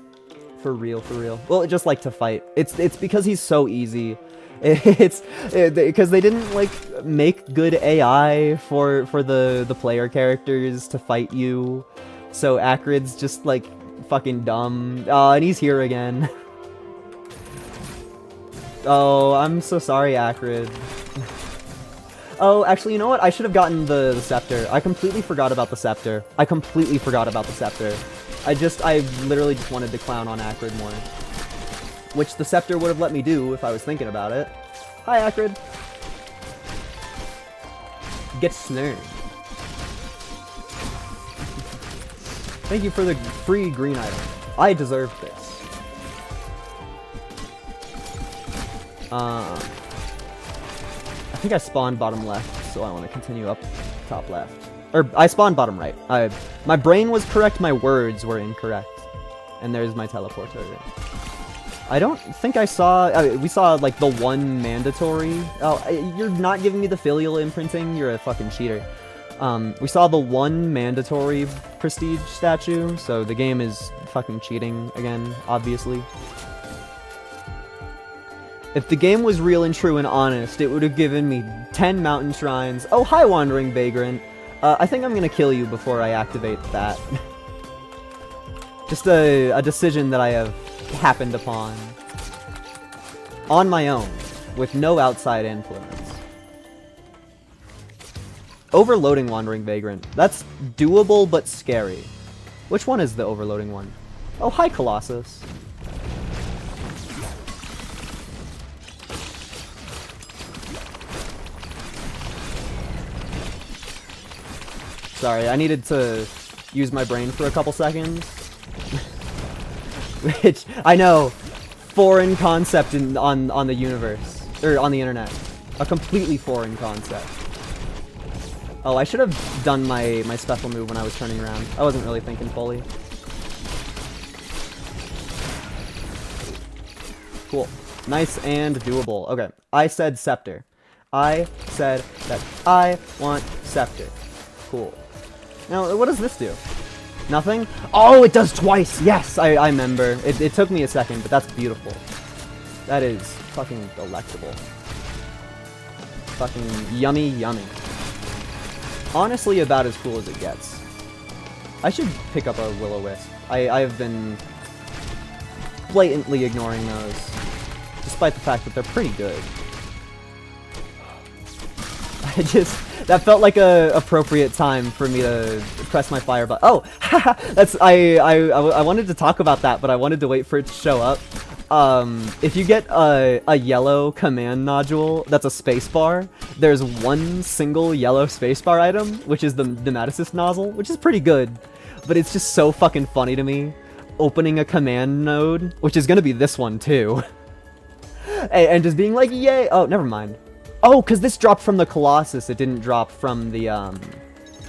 For real, for real. Well, just like to fight. It's because he's so easy. It's because they didn't like make good AI for the player characters to fight you. So Acrid's just like fucking dumb. Oh, and he's here again. Oh, I'm so sorry, Acrid. Oh, actually, you know what? I should have gotten the scepter. I completely forgot about the scepter. I literally just wanted to clown on Acrid more. Which the scepter would have let me do if I was thinking about it. Hi, Acrid. Get snared. Thank you for the free green item. I deserve this. I think I spawned bottom left, so I want to continue up top left. Or, I spawned bottom right. My brain was correct, my words were incorrect. And there's my teleporter. I don't think I saw... we saw, like, the one mandatory... Oh, you're not giving me the filial imprinting? You're a fucking cheater. We saw the one mandatory prestige statue, so the game is fucking cheating again, obviously. If the game was real and true and honest, it would have given me 10 mountain shrines. Oh, hi, Wandering Vagrant. I think I'm gonna kill you before I activate that. Just a decision that I have happened upon. On my own, with no outside influence. Overloading Wandering Vagrant. That's doable, but scary. Which one is the overloading one? Oh, hi, Colossus. Sorry, I needed to use my brain for a couple seconds. Which, I know, foreign concept on the universe. Or on the internet. A completely foreign concept. Oh, I should have done my special move when I was turning around. I wasn't really thinking fully. Cool. Nice and doable. Okay, I said scepter. I said that I want scepter. Cool. Now, what does this do? Nothing? Oh, it does twice! Yes, I remember. It took me a second, but that's beautiful. That is fucking delectable. Fucking yummy, yummy. Honestly, about as cool as it gets. I should pick up a Will-O-Wisp. I have been blatantly ignoring those, despite the fact that they're pretty good. That felt like a appropriate time for me to press my fire button. Oh, that's I wanted to talk about that, but I wanted to wait for it to show up. If you get a yellow command nodule that's a spacebar, there's one single yellow spacebar item, which is the Nematocyst nozzle, which is pretty good, but it's just so fucking funny to me. Opening a command node, which is gonna be this one too, and just being like, yay! Oh, never mind. Oh, because this dropped from the Colossus. It didn't drop from the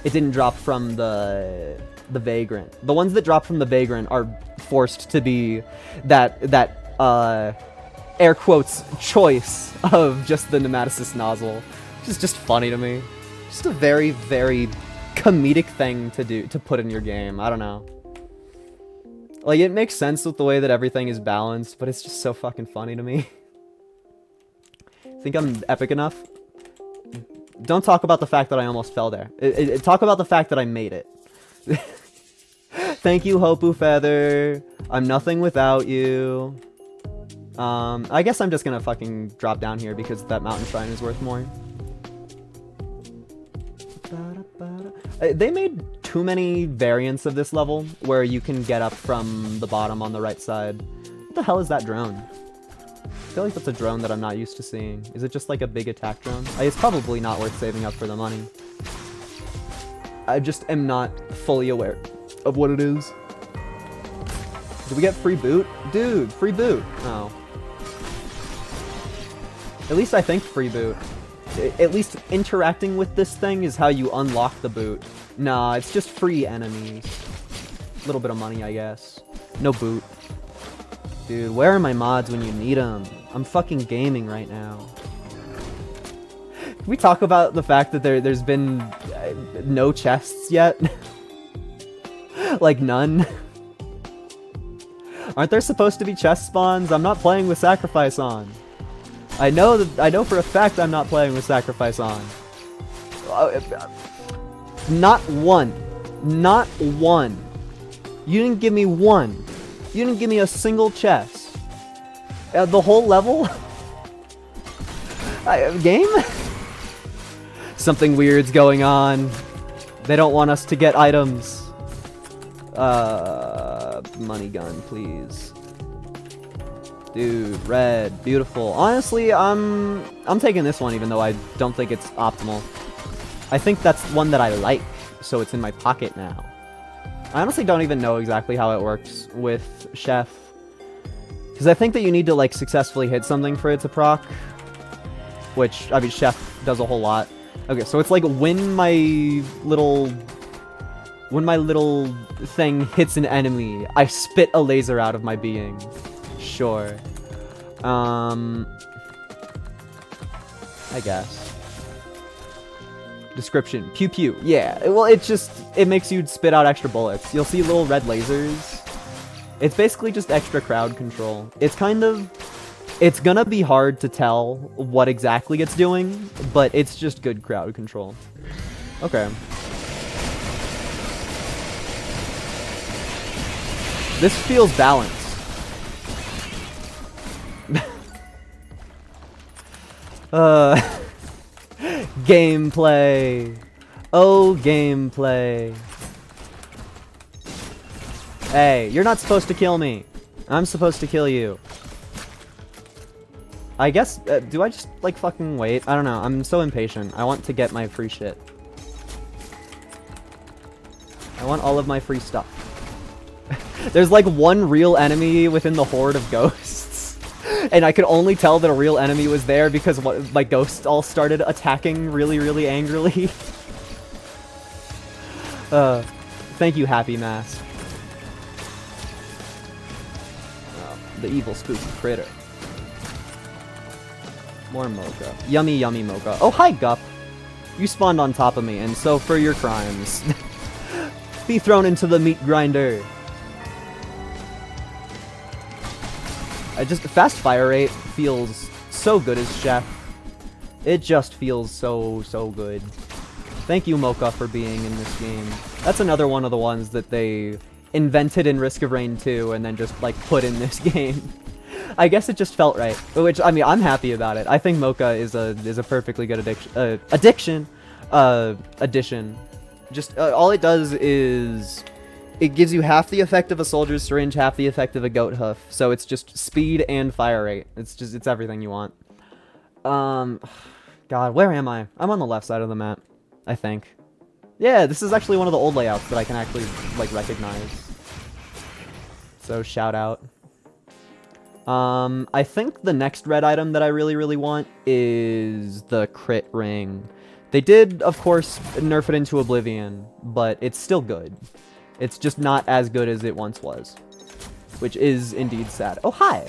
the Vagrant. The ones that drop from the Vagrant are forced to be that air quotes choice of just the Nematocyst nozzle, which is just funny to me. Just a very, very comedic thing to put in your game. I don't know. Like, it makes sense with the way that everything is balanced, but it's just so fucking funny to me. Think I'm epic enough? Don't talk about the fact that I almost fell there. Talk about the fact that I made it. Thank you, Hopu Feather. I'm nothing without you. I guess I'm just gonna fucking drop down here because that mountain shrine is worth more. They made too many variants of this level where you can get up from the bottom on the right side. What the hell is that drone? I feel like that's a drone that I'm not used to seeing. Is it just like a big attack drone? It's probably not worth saving up for the money. I just am not fully aware of what it is. Did we get free boot? Dude, free boot. Oh. At least I think free boot. At least interacting with this thing is how you unlock the boot. Nah, it's just free enemies. A little bit of money, I guess. No boot. Dude, where are my mods when you need them? I'm fucking gaming right now. Can we talk about the fact that there's been no chests yet? Like, none? Aren't there supposed to be chest spawns? I'm not playing with Sacrifice on. I know for a fact I'm not playing with Sacrifice on. Not one You didn't give me one. You didn't give me a single chest. The whole level? Game? Something weird's going on. They don't want us to get items. Money gun, please. Dude, red, beautiful. Honestly, I'm taking this one even though I don't think it's optimal. I think that's one that I like, so it's in my pocket now. I honestly don't even know exactly how it works with Chef. Because I think that you need to, like, successfully hit something for it to proc. Which, I mean, Chef does a whole lot. Okay, so it's like when my little thing hits an enemy, I spit a laser out of my being. Sure. I guess. Description. Pew pew. Yeah, well, it makes you spit out extra bullets. You'll see little red lasers. It's basically just extra crowd control. It's gonna be hard to tell what exactly it's doing, but it's just good crowd control. Okay. This feels balanced. Gameplay. Oh, gameplay. Hey, you're not supposed to kill me. I'm supposed to kill you. I guess, do I just, like, fucking wait? I don't know. I'm so impatient. I want to get my free shit. I want all of my free stuff. There's, like, one real enemy within the horde of ghosts. And I could only tell that a real enemy was there because my ghosts all started attacking really, really angrily. Thank you, Happy Mask. The evil spooky critter. More mocha. Yummy, yummy mocha. Oh, hi, Gup. You spawned on top of me, and so for your crimes. Be thrown into the meat grinder. Fast fire rate feels so good as Chef. It just feels so, so good. Thank you, Mocha, for being in this game. That's another one of the ones that they invented in Risk of Rain 2 and then just, like, put in this game. I guess it just felt right, which, I mean, I'm happy about it. I think Mocha is a perfectly good addition. Just, all it does is it gives you half the effect of a soldier's syringe, half the effect of a goat hoof. So it's just speed and fire rate. It's everything you want. God, where am I? I'm on the left side of the map, I think. Yeah, this is actually one of the old layouts that I can actually, like, recognize. So, shout out. I think the next red item that I really, really want is the crit ring. They did, of course, nerf it into Oblivion, but it's still good. It's just not as good as it once was, which is indeed sad. Oh, hi!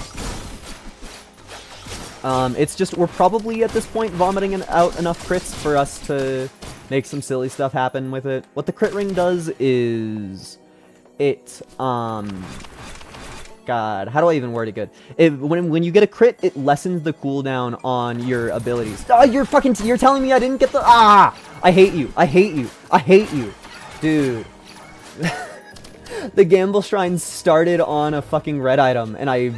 It's just, we're probably at this point vomiting out enough crits for us to make some silly stuff happen with it. What the crit ring does is it, God, how do I even word it good? When you get a crit, it lessens the cooldown on your abilities. Oh, you're telling me I didn't get the, I hate you, I hate you, I hate you. Dude. The Gamble Shrine started on a fucking red item, and I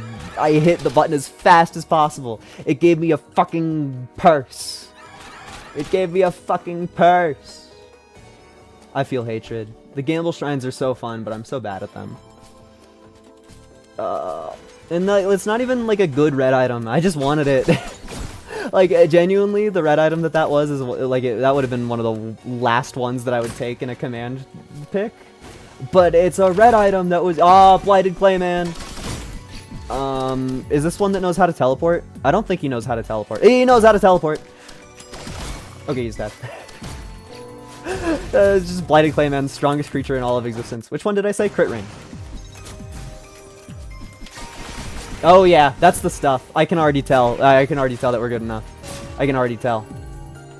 hit the button as fast as possible. It gave me a fucking purse. It gave me a fucking purse. I feel hatred. The Gamble Shrines are so fun, but I'm so bad at them. And it's not even like a good red item. I just wanted it. Like, genuinely, the red item that was is like that would have been one of the last ones that I would take in a command pick. But it's a red item that was Blighted Clayman. Is this one that knows how to teleport? I don't think he knows how to teleport. He knows how to teleport. Okay, he's dead. It's just Blighted Clayman, strongest creature in all of existence. Which one did I say? Crit ring. Oh yeah, that's the stuff. I can already tell. I can already tell that we're good enough. I can already tell.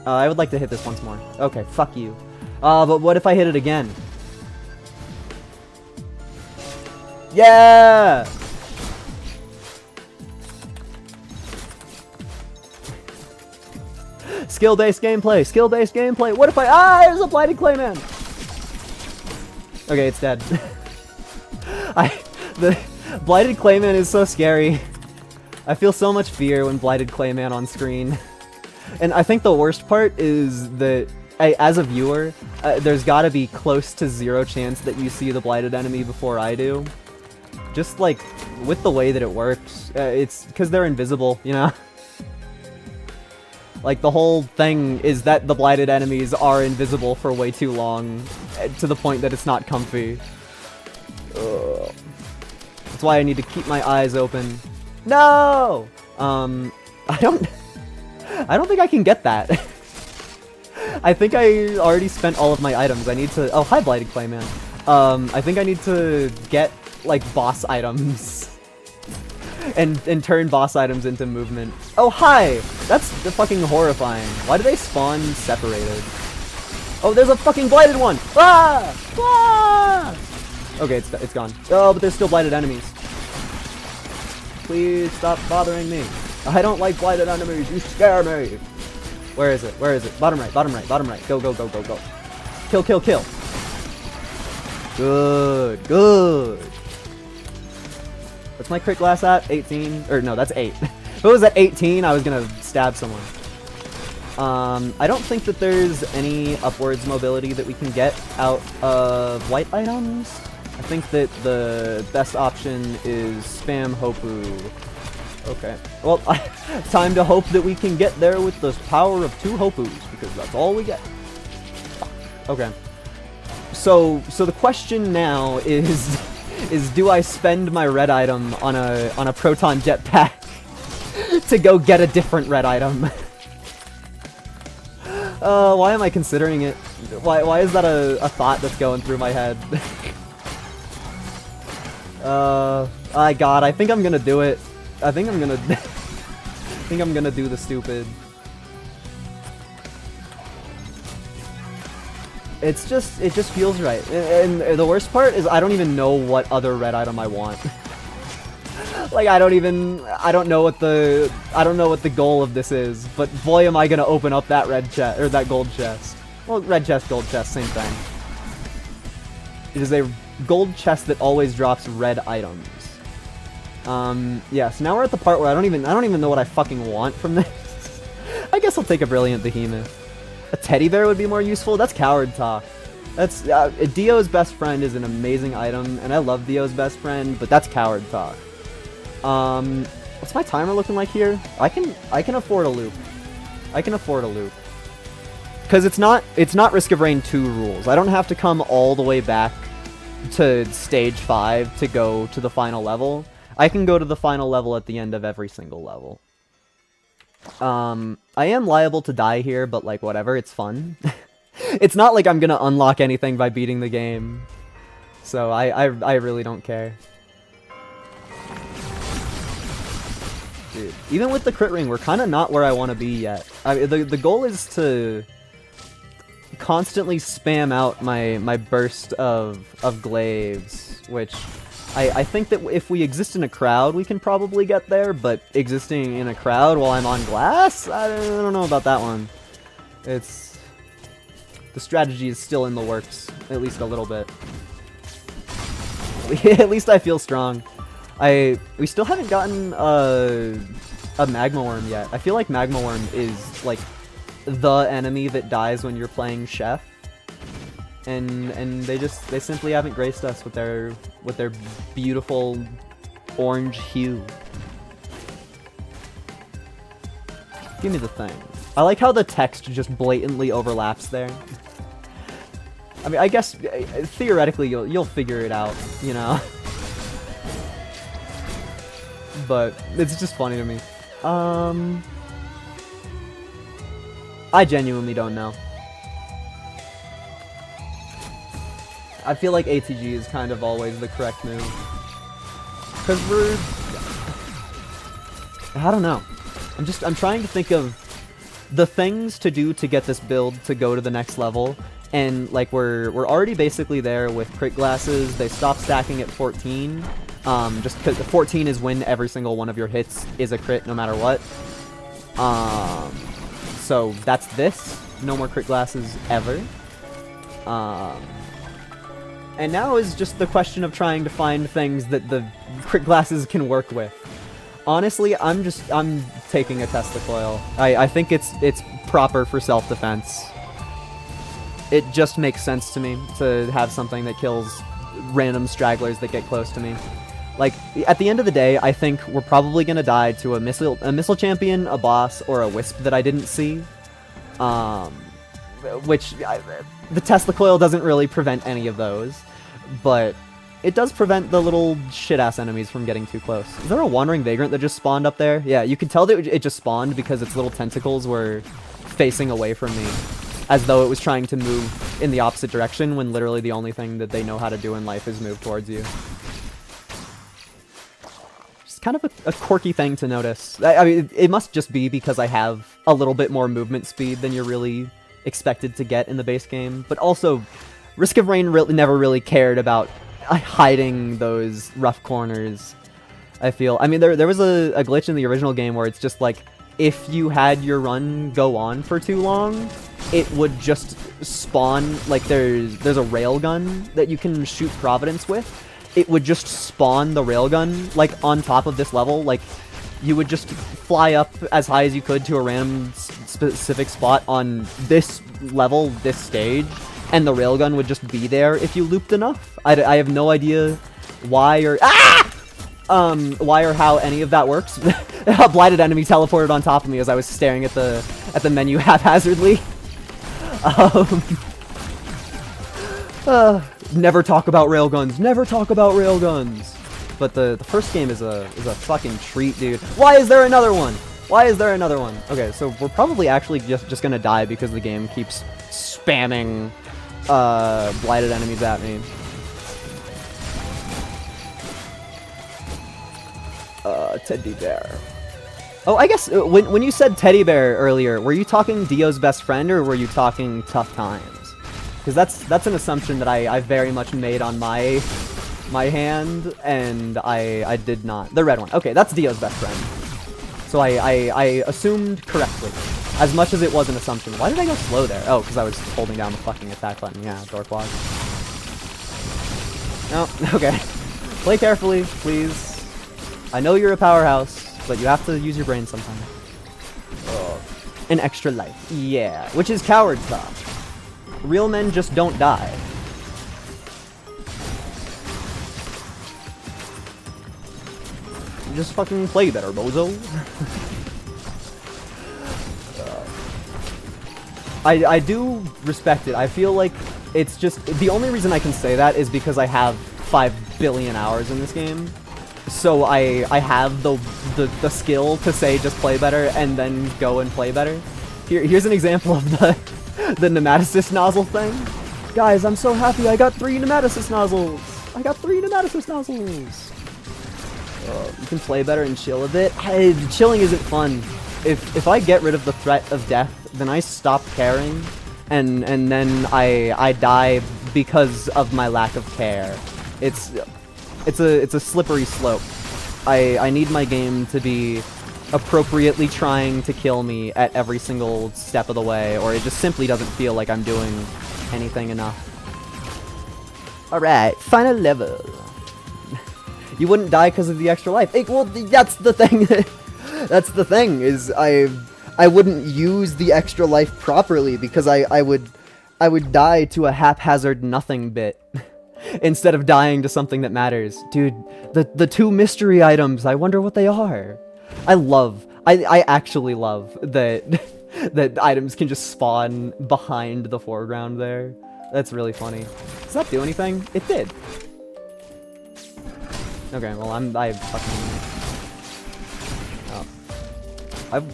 I would like to hit this once more. Okay, fuck you. But what if I hit it again? Yeah! Skill-based gameplay, skill-based gameplay. What if there's a Blighted Clayman! Okay, it's dead. The Blighted Clayman is so scary. I feel so much fear when Blighted Clayman on screen. And I think the worst part is that, as a viewer, there's gotta be close to 0 chance that you see the Blighted enemy before I do. Just, like, with the way that it works, it's because they're invisible, you know? Like, the whole thing is that the Blighted enemies are invisible for way too long, to the point that it's not comfy. Ugh. That's why I need to keep my eyes open. No! I don't think I can get that. I think I already spent all of my items. I need to... Oh, hi, Blighted Clayman. I think I need to get, like, boss items. and turn boss items into movement. Oh, hi! That's fucking horrifying. Why do they spawn separated? Oh, there's a fucking Blighted one! Ah! Ah! Okay, it's gone. Oh, but there's still Blighted enemies. Please stop bothering me. I don't like Blighted enemies. You scare me. Where is it? Where is it? Bottom right, bottom right, bottom right. Go, go, go, go, go. Kill, kill, kill. Good, good. What's my crit glass at? 18? Or no, that's 8. If it was at 18, I was gonna stab someone. I don't think that there's any upwards mobility that we can get out of white items. I think that the best option is spam Hopu. Okay. Well, time to hope that we can get there with the power of 2 Hopus, because that's all we get. Okay. So the question now is do I spend my red item on a proton jetpack to go get a different red item? Why am I considering it? Why is that a thought that's going through my head? God, I think I'm gonna do it. I think I'm gonna do the stupid. It just feels right. And the worst part is I don't even know what other red item I want. Like I don't know what the goal of this is, but boy am I gonna open up that red chest or that gold chest. Well, red chest, gold chest, same thing. It is a gold chest that always drops red items. Yeah, so now we're at the part where I don't even know what I fucking want from this. I guess I'll take a Brilliant Behemoth. A teddy bear would be more useful. That's coward talk. That's Dio's best friend is an amazing item, and I love Dio's best friend, but that's coward talk. What's my timer looking like here? I can afford a loop. I can afford a loop. Cause it's not Risk of Rain 2 rules. I don't have to come all the way back to stage 5 to go to the final level. I can go to the final level at the end of every single level. I am liable to die here, but like whatever, it's fun. It's not like I'm gonna unlock anything by beating the game. So I really don't care. Dude, even with the crit ring, we're kind of not where I want to be yet. I mean, the goal is to constantly spam out my burst of glaives, which I think that if we exist in a crowd, we can probably get there, but existing in a crowd while I'm on glass? I don't know about that one. The strategy is still in the works, at least a little bit. At least I feel strong. We still haven't gotten a Magma Worm yet. I feel like Magma Worm is like the enemy that dies when you're playing Chef. And they simply haven't graced us with their beautiful orange hue. Give me the thing. I like how the text just blatantly overlaps there. I mean, I guess theoretically you'll figure it out, you know. But it's just funny to me. I genuinely don't know. I feel like ATG is kind of always the correct move. Because I don't know. I'm trying to think of the things to do to get this build to go to the next level. And like we're already basically there with crit glasses. They stop stacking at 14. Just because 14 is when every single one of your hits is a crit no matter what. So that's this. No more crit glasses ever. And now is just the question of trying to find things that the crit glasses can work with. Honestly, I'm taking a Tesla coil. I think it's proper for self-defense. It just makes sense to me to have something that kills random stragglers that get close to me. Like, at the end of the day, I think we're probably gonna die to a missile champion, a boss, or a wisp that I didn't see. The Tesla coil doesn't really prevent any of those, but it does prevent the little shit-ass enemies from getting too close. Is there a wandering vagrant that just spawned up there? Yeah, you could tell that it just spawned because its little tentacles were facing away from me, as though it was trying to move in the opposite direction when literally the only thing that they know how to do in life is move towards you. Just kind of a quirky thing to notice. I mean, it must just be because I have a little bit more movement speed than you're really expected to get in the base game, but also Risk of Rain never really cared about hiding those rough corners, I feel. I mean, there was a glitch in the original game where it's just like, if you had your run go on for too long, it would just spawn, like there's a railgun that you can shoot Providence with. It would just spawn the railgun, like, on top of this level. Like, you would just fly up as high as you could to a random specific spot on this level, this stage, and the railgun would just be there if you looped enough. I have no idea why or why or how any of that works. A blighted enemy teleported on top of me as I was staring at the menu haphazardly. Never talk about railguns. Never talk about railguns. But the first game is a fucking treat, dude. Why is there another one? Why is there another one? Okay, so we're probably actually just gonna die because the game keeps spamming blighted enemies at me. Teddy bear. Oh, I guess when you said teddy bear earlier, were you talking Dio's best friend or were you talking Tough Times? Because that's an assumption that I very much made on my hand, and I did not. The red one. Okay, that's Dio's best friend. So I assumed correctly, as much as it was an assumption. Why did I go slow there? Oh, because I was holding down the fucking attack button. Yeah, dorkwad. No, okay. Play carefully, please. I know you're a powerhouse, but you have to use your brain sometime. An extra life. Yeah, which is coward talk. Real men just don't die. Just fucking play better, bozo. I do respect it. I feel like it's just... The only reason I can say that is because I have 5 billion hours in this game. So I have the skill to say just play better and then go and play better. Here's an example of the Nematocyst nozzle thing. Guys, I'm so happy I got 3 Nematocyst nozzles. I got 3 Nematocyst nozzles. You can play better and chill a bit. Hey, chilling isn't fun. If I get rid of the threat of death, then I stop caring, and then I die because of my lack of care. It's a slippery slope. I need my game to be appropriately trying to kill me at every single step of the way, or it just simply doesn't feel like I'm doing anything enough. Alright, final level. You wouldn't die because of the extra life. Well, that's the thing. That's the thing, is I wouldn't use the extra life properly because I would die to a haphazard nothing bit. Instead of dying to something that matters. Dude, the 2 mystery items, I wonder what they are. I actually love that that items can just spawn behind the foreground there. That's really funny. Does that do anything? It did. Okay, well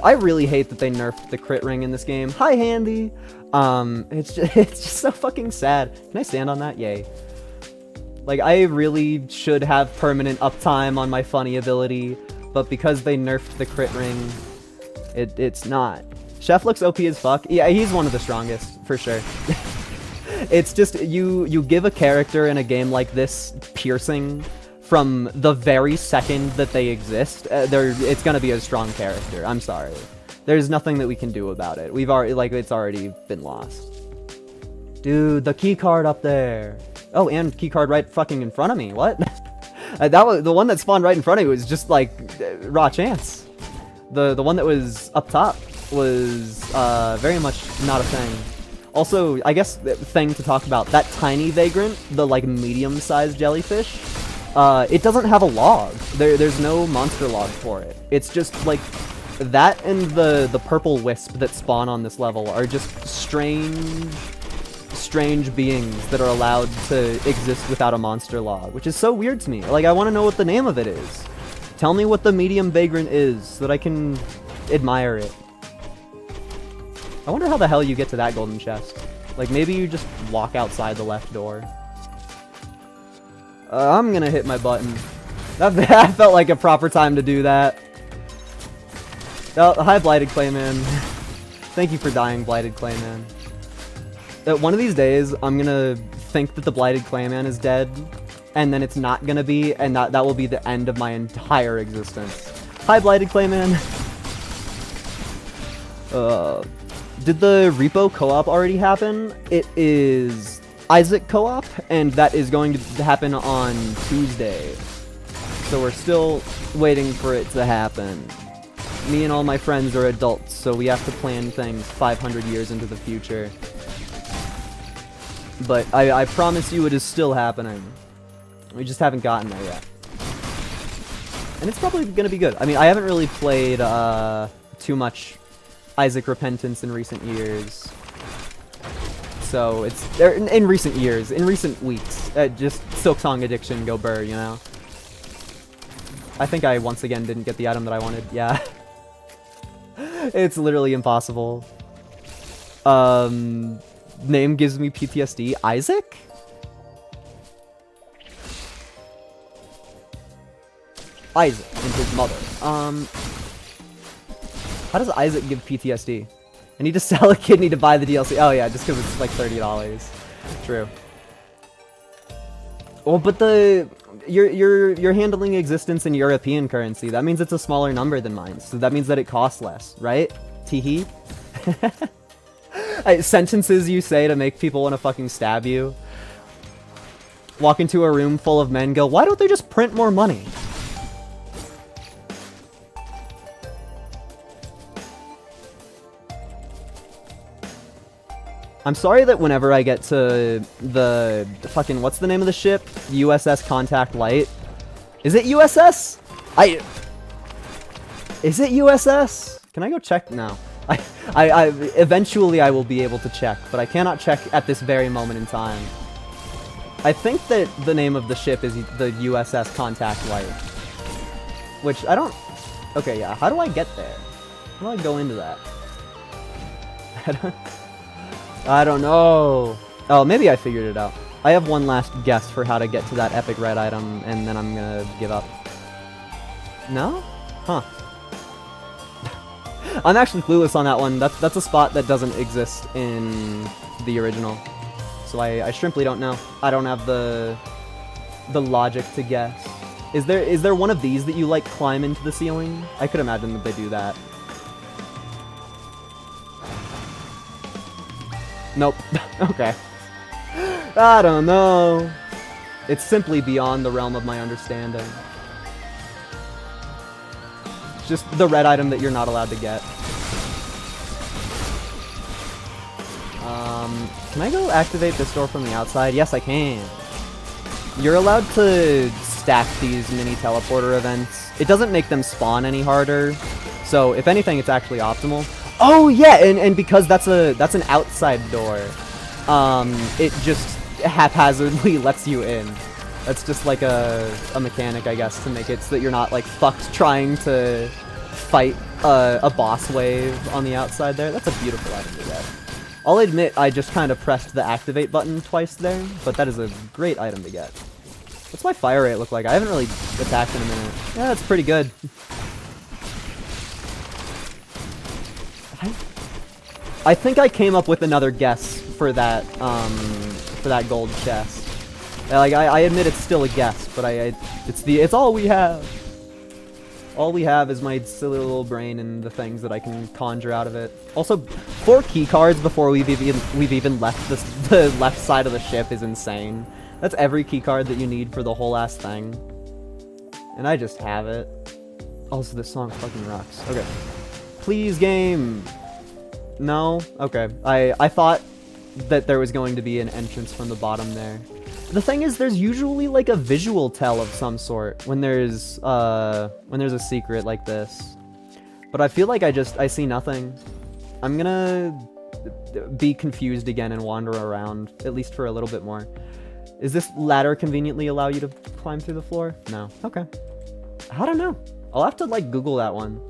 I really hate that they nerfed the crit ring in this game. Hi, Handy! It's just so fucking sad. Can I stand on that? Yay. Like, I really should have permanent uptime on my funny ability, but because they nerfed the crit ring, it's not. Chef looks OP as fuck. Yeah, he's one of the strongest, for sure. It's just, you give a character in a game like this piercing from the very second that they exist, it's gonna be a strong character. I'm sorry. There's nothing that we can do about it. We've already, like, it's already been lost. Dude, the key card up there. Oh, and keycard right fucking in front of me. What? That was the one that spawned right in front of me was just like raw chance. The one that was up top was very much not a thing. Also, I guess the thing to talk about, that tiny vagrant, the like medium-sized jellyfish, it doesn't have a log. There's no monster log for it. It's just like that and the purple wisp that spawn on this level are just strange beings that are allowed to exist without a monster log, which is so weird to me. Like, I want to know what the name of it is. Tell me what the medium vagrant is so that I can admire it. I wonder how the hell you get to that golden chest. Like, maybe you just walk outside the left door. I'm gonna hit my button. That felt like a proper time to do that. Oh, hi, Blighted Clayman. Thank you for dying, Blighted Clayman. One of these days, I'm gonna think that the Blighted Clayman is dead, and then it's not gonna be, and that will be the end of my entire existence. Hi, Blighted Clayman. Did the Repo co-op already happen? It is Isaac co-op, and that is going to happen on Tuesday. So we're still waiting for it to happen. Me and all my friends are adults, so we have to plan things 500 years into the future. But I promise you it is still happening. We just haven't gotten there yet. And it's probably gonna be good. I mean, I haven't really played too much Isaac Repentance in recent years. So it's in recent years, in recent weeks. Just Silksong Addiction, go burr, you know? I think I once again didn't get the item that I wanted. Yeah. It's literally impossible. Name gives me PTSD. Isaac? Isaac and his mother. How does Isaac give PTSD? I need to sell a kidney to buy the DLC. Oh yeah, just because it's like $30. True. Oh, but you're handling existence in European currency. That means it's a smaller number than mine. So that means that it costs less, right? Teehee. Sentences you say to make people want to fucking stab you. Walk into a room full of men, go, why don't they just print more money? I'm sorry that whenever I get to the fucking, what's the name of the ship? USS Contact Light. Is it USS? Is it USS? Can I go check now? Eventually I will be able to check, but I cannot check at this very moment in time. I think that the name of the ship is the USS Contact Light. Which, I don't... Okay, yeah, how do I get there? How do I go into that? I don't know. Oh, maybe I figured it out. I have one last guess for how to get to that epic red item, and then I'm gonna give up. No? Huh. I'm actually clueless on that one. That's a spot that doesn't exist in the original. So I simply don't know. I don't have the logic to guess. Is there one of these that you like climb into the ceiling? I could imagine that they do that. Nope. Okay. I don't know. It's simply beyond the realm of my understanding. Just the red item that you're not allowed to get. Can I go activate this door from the outside? Yes, I can. You're allowed to stack these mini teleporter events. It doesn't make them spawn any harder. So, if anything, it's actually optimal. Oh, yeah, and because that's an outside door, it just haphazardly lets you in. That's just like a mechanic, I guess, to make it so that you're not, like, fucked trying to fight a boss wave on the outside there. That's a beautiful item to get. I'll admit I just kind of pressed the activate button twice there, but that is a great item to get. What's my fire rate look like? I haven't really attacked in a minute. Yeah, that's pretty good. I think I came up with another guess for that gold chest. Like, I admit it's still a guess, but it's all we have. All we have is my silly little brain and the things that I can conjure out of it. Also, 4 key cards before we've even left the left side of the ship is insane. That's every keycard that you need for the whole ass thing. And I just have it. Also, this song fucking rocks. Okay. Please, game! No? Okay. I thought that there was going to be an entrance from the bottom there. The thing is, there's usually like a visual tell of some sort when there's a secret like this. But I feel like I see nothing. I'm gonna be confused again and wander around, at least for a little bit more. Is this ladder conveniently allow you to climb through the floor? No. Okay. I don't know. I'll have to like Google that one.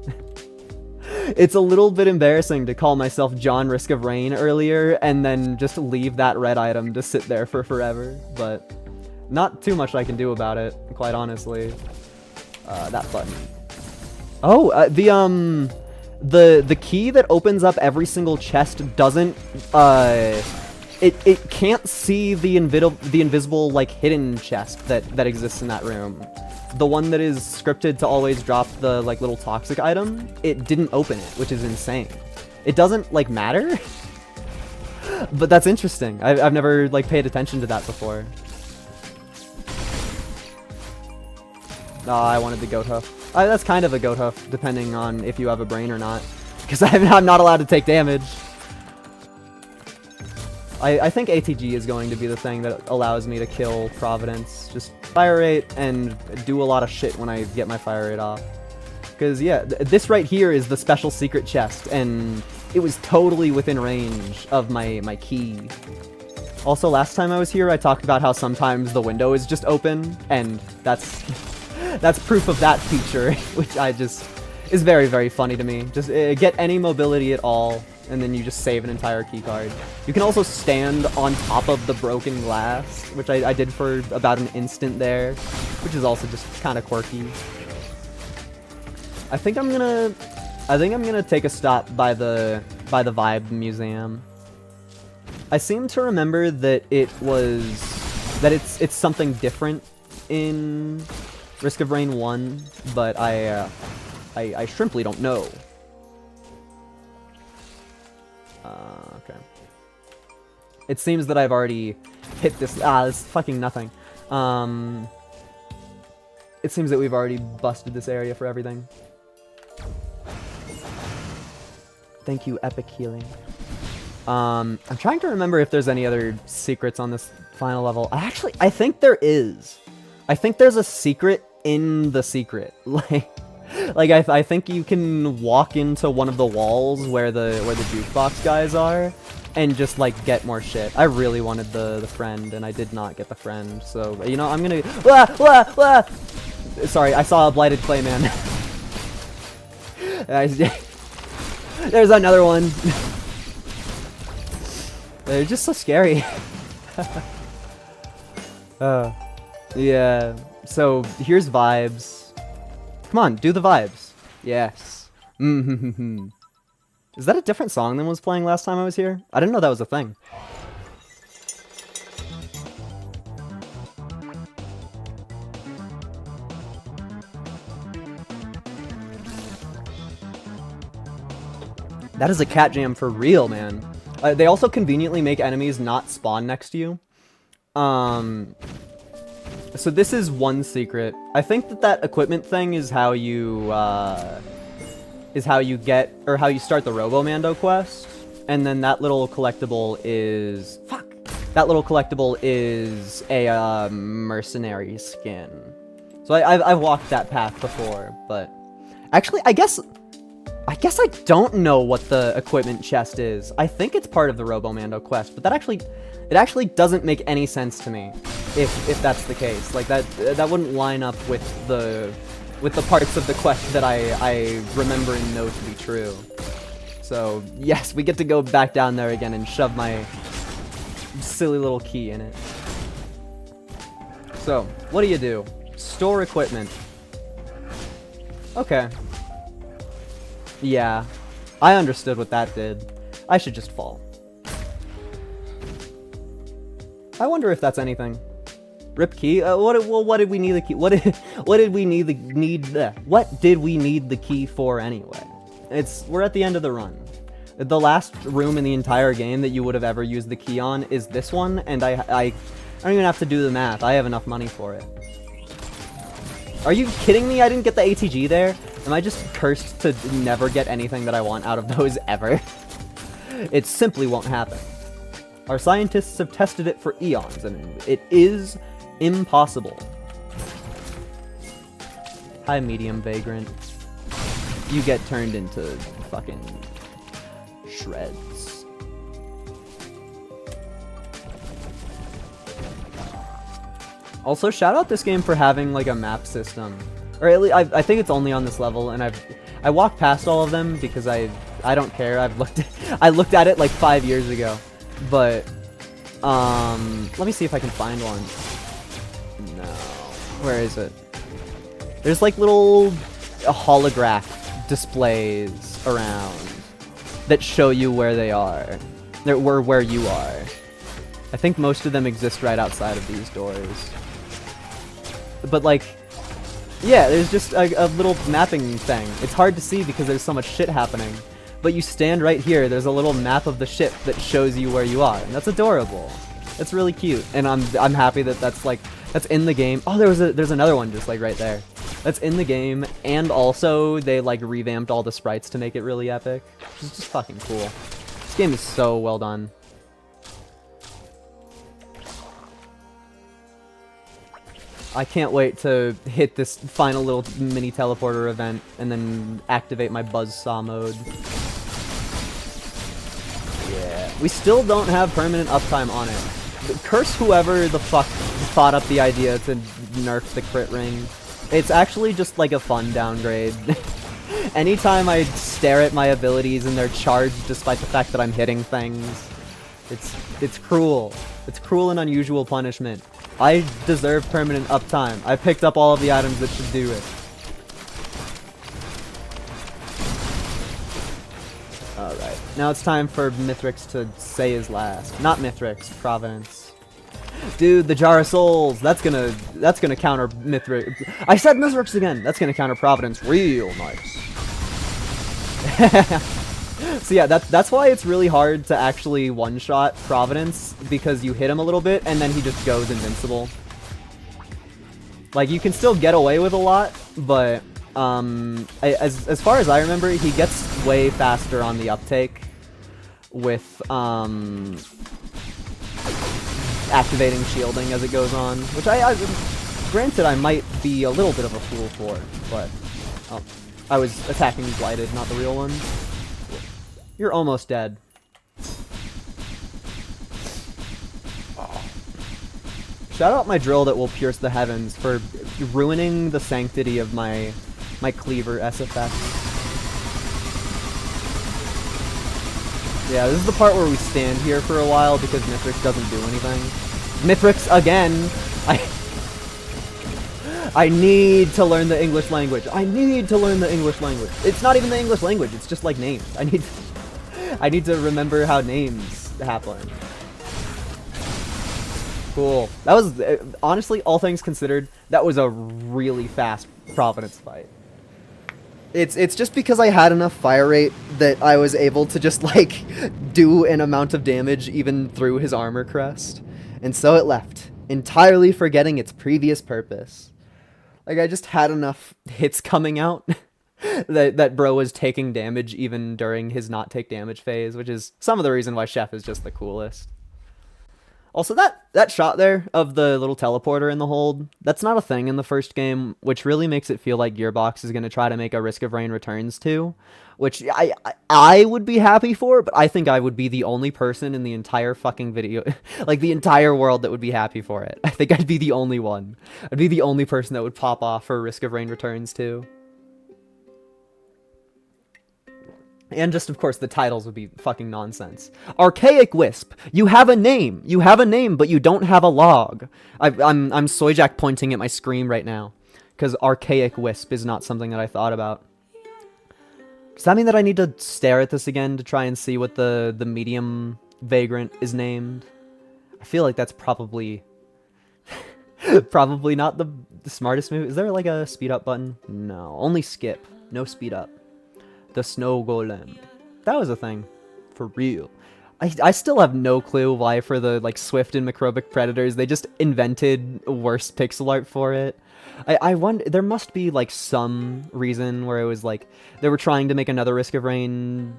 It's a little bit embarrassing to call myself John Risk of Rain earlier and then just leave that red item to sit there for forever, but not too much I can do about it, quite honestly. That button. Oh, the key that opens up every single chest doesn't, it can't see the invisible, like, hidden chest that exists in that room. The one that is scripted to always drop the, like, little toxic item, it didn't open it, which is insane. It doesn't, like, matter, but that's interesting. I've never, like, paid attention to that before. I wanted the goat hoof. That's kind of a goat hoof, depending on if you have a brain or not, because I'm not allowed to take damage. I think ATG is going to be the thing that allows me to kill Providence. Just fire rate and do a lot of shit when I get my fire rate off. Because, yeah, this right here is the special secret chest, and it was totally within range of my key. Also, last time I was here, I talked about how sometimes the window is just open, and that's proof of that feature, which is very, very funny to me. Just get any mobility at all, and then you just save an entire keycard. You can also stand on top of the broken glass, which I did for about an instant there, which is also just kind of quirky. I think I'm gonna take a stop by the Vibe Museum. I seem to remember that it's something different in Risk of Rain 1, but I shrimply don't know. Okay. It seems that I've already hit this. This is fucking nothing. It seems that we've already busted this area for everything. Thank you, Epic Healing. I'm trying to remember if there's any other secrets on this final level. I think there is. I think there's a secret in the secret. Like I think you can walk into one of the walls where the jukebox guys are and just like get more shit. I really wanted the friend and I did not get the friend. So, you know, I'm gonna Sorry, I saw a blighted clayman. There's another one. They're just so scary. Yeah. So here's vibes. Come on, do the vibes. Yes. Is that a different song than was playing last time I was here? I didn't know that was a thing. That is a cat jam for real, man. They also conveniently make enemies not spawn next to you. So this is one secret. I think that equipment thing is how you get, or how you start the Robomando quest. And then that little collectible is... Fuck! That little collectible is a mercenary skin. So I've walked that path before, but... Actually, I guess I don't know what the equipment chest is. I think it's part of the Robomando quest, but it actually doesn't make any sense to me if that's the case. Like that wouldn't line up with the parts of the quest that I remember and know to be true. So yes, we get to go back down there again and shove my silly little key in it. So what do? Store equipment. Okay. Yeah, I understood what that did. I should just fall. I wonder if that's anything. Rip key? What did we need the key? What did we need the key for anyway? We're at the end of the run. The last room in the entire game that you would have ever used the key on is this one, and I I don't even have to do the math. I have enough money for it. Are you kidding me? I didn't get the ATG there? Am I just cursed to never get anything that I want out of those ever? It simply won't happen. Our scientists have tested it for eons, and it is impossible. Hi, medium vagrant. You get turned into fucking shreds. Also, shout out this game for having like a map system, or at least I think it's only on this level, and I walked past all of them because I don't care. I looked at it like 5 years ago, but let me see if I can find one. No, where is it? There's like little holograph displays around that show you where they are, where you are. I think most of them exist right outside of these doors. But like, yeah, there's just a little mapping thing. It's hard to see because there's so much shit happening. But you stand right here, there's a little map of the ship that shows you where you are. And that's adorable. That's really cute. And I'm happy that that's in the game. Oh, there's another one just like right there. That's in the game, and also they like revamped all the sprites to make it really epic. Which is just fucking cool. This game is so well done. I can't wait to hit this final little mini teleporter event and then activate my buzzsaw mode. Yeah. We still don't have permanent uptime on it. Curse whoever the fuck thought up the idea to nerf the crit ring. It's actually just like a fun downgrade. Anytime I stare at my abilities and they're charged despite the fact that I'm hitting things, it's cruel. It's cruel and unusual punishment. I deserve permanent uptime. I picked up all of the items that should do it. Alright, now it's time for Mithrix to say his last. Not Mithrix, Providence. Dude, the Jar of Souls, that's gonna counter Mithrix. I said Mithrix again! That's gonna counter Providence real nice. So yeah, that's why it's really hard to actually one-shot Providence, because you hit him a little bit, and then he just goes invincible. Like, you can still get away with a lot, but, as far as I remember, he gets way faster on the uptake with, activating shielding as it goes on, which granted I might be a little bit of a fool for, but, oh, I was attacking Blighted, not the real one. You're almost dead. Shout out my drill that will pierce the heavens for ruining the sanctity of my cleaver SFX. Yeah, this is the part where we stand here for a while because Mithrix doesn't do anything. Mithrix again! I need to learn the English language. I need to learn the English language. It's not even the English language, it's just like names. I need to remember how names happen. Cool. That was, honestly, all things considered, that was a really fast Providence fight. It's just because I had enough fire rate that I was able to just, like, do an amount of damage even through his armor crest. And so it left, entirely forgetting its previous purpose. Like, I just had enough hits coming out that bro was taking damage even during his not take damage phase, which is some of the reason why Chef is just the coolest. Also, that shot there of the little teleporter in the hold, that's not a thing in the first game, which really makes it feel like Gearbox is going to try to make a Risk of Rain Returns 2, which I would be happy for, but I think I would be the only person in the entire fucking video, like the entire world that would be happy for it. I think I'd be the only one. I'd be the only person that would pop off for Risk of Rain Returns 2. And just, of course, the titles would be fucking nonsense. Archaic Wisp. You have a name. You have a name, but you don't have a log. I'm Soyjack pointing at my screen right now. Because Archaic Wisp is not something that I thought about. Does that mean that I need to stare at this again to try and see what the medium vagrant is named? I feel like that's probably... probably not the smartest move. Is there like a speed up button? No. Only skip. No speed up. The Snow Golem. That was a thing. For real. I still have no clue why for the like Swift and Microbic Predators they just invented worse pixel art for it. I wonder, there must be like some reason where it was like they were trying to make another Risk of Rain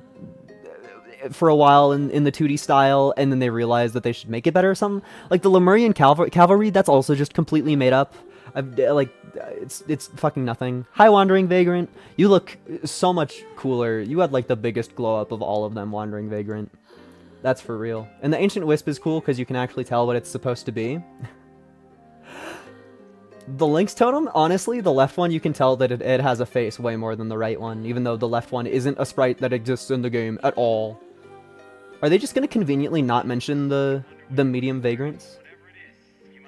for a while in the 2D style, and then they realized that they should make it better or something. Like the Lemurian Cavalry, that's also just completely made up. Like it's fucking nothing. Hi, Wandering Vagrant. You look so much cooler. You had like the biggest glow up of all of them, Wandering Vagrant. That's for real. And the Ancient Wisp is cool because you can actually tell what it's supposed to be. The Lynx Totem, honestly, the left one, you can tell that it has a face way more than the right one, even though the left one isn't a sprite that exists in the game at all. Are they just gonna conveniently not mention the medium vagrants?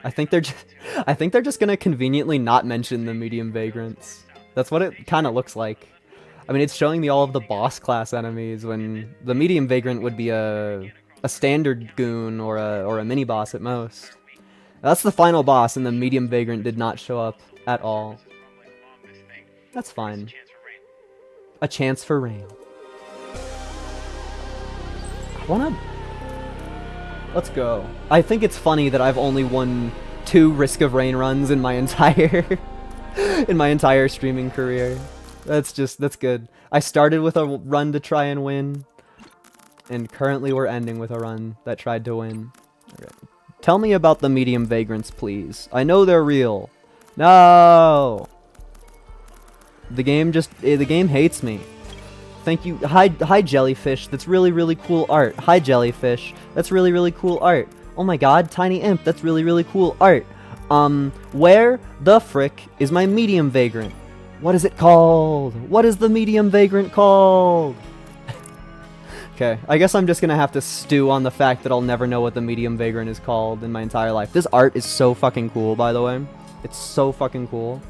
I think they're just gonna conveniently not mention the medium vagrants. That's what it kind of looks like. I mean, it's showing me all of the boss class enemies when the medium vagrant would be a standard goon or a mini boss at most. That's the final boss, and the medium vagrant did not show up at all. That's fine. A chance for rain. Let's go. I think it's funny that I've only won 2 Risk of Rain runs in my entire streaming career. That's good. I started with a run to try and win, and currently we're ending with a run that tried to win. Okay. Tell me about the medium vagrants, please. I know they're real. No! The game hates me. Thank you. Hi Jellyfish. That's really cool art. Hi Jellyfish. That's really cool art. Oh my god, Tiny Imp. That's really cool art. Where the frick is my medium vagrant? What is it called? What is the medium vagrant called? Okay, I guess I'm just gonna have to stew on the fact that I'll never know what the medium vagrant is called in my entire life. This art is so fucking cool, by the way. It's so fucking cool.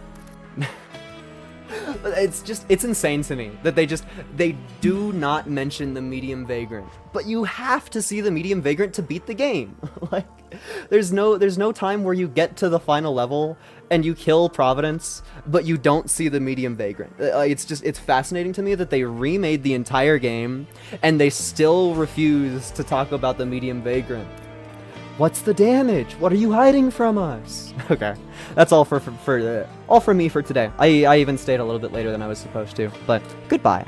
It's insane to me that they do not mention the medium vagrant. But you have to see the medium vagrant to beat the game. Like, there's no time where you get to the final level and you kill Providence, but you don't see the medium vagrant. It's fascinating to me that they remade the entire game and they still refuse to talk about the medium vagrant. What's the damage? What are you hiding from us? Okay, that's all all from me for today. I even stayed a little bit later than I was supposed to, but goodbye.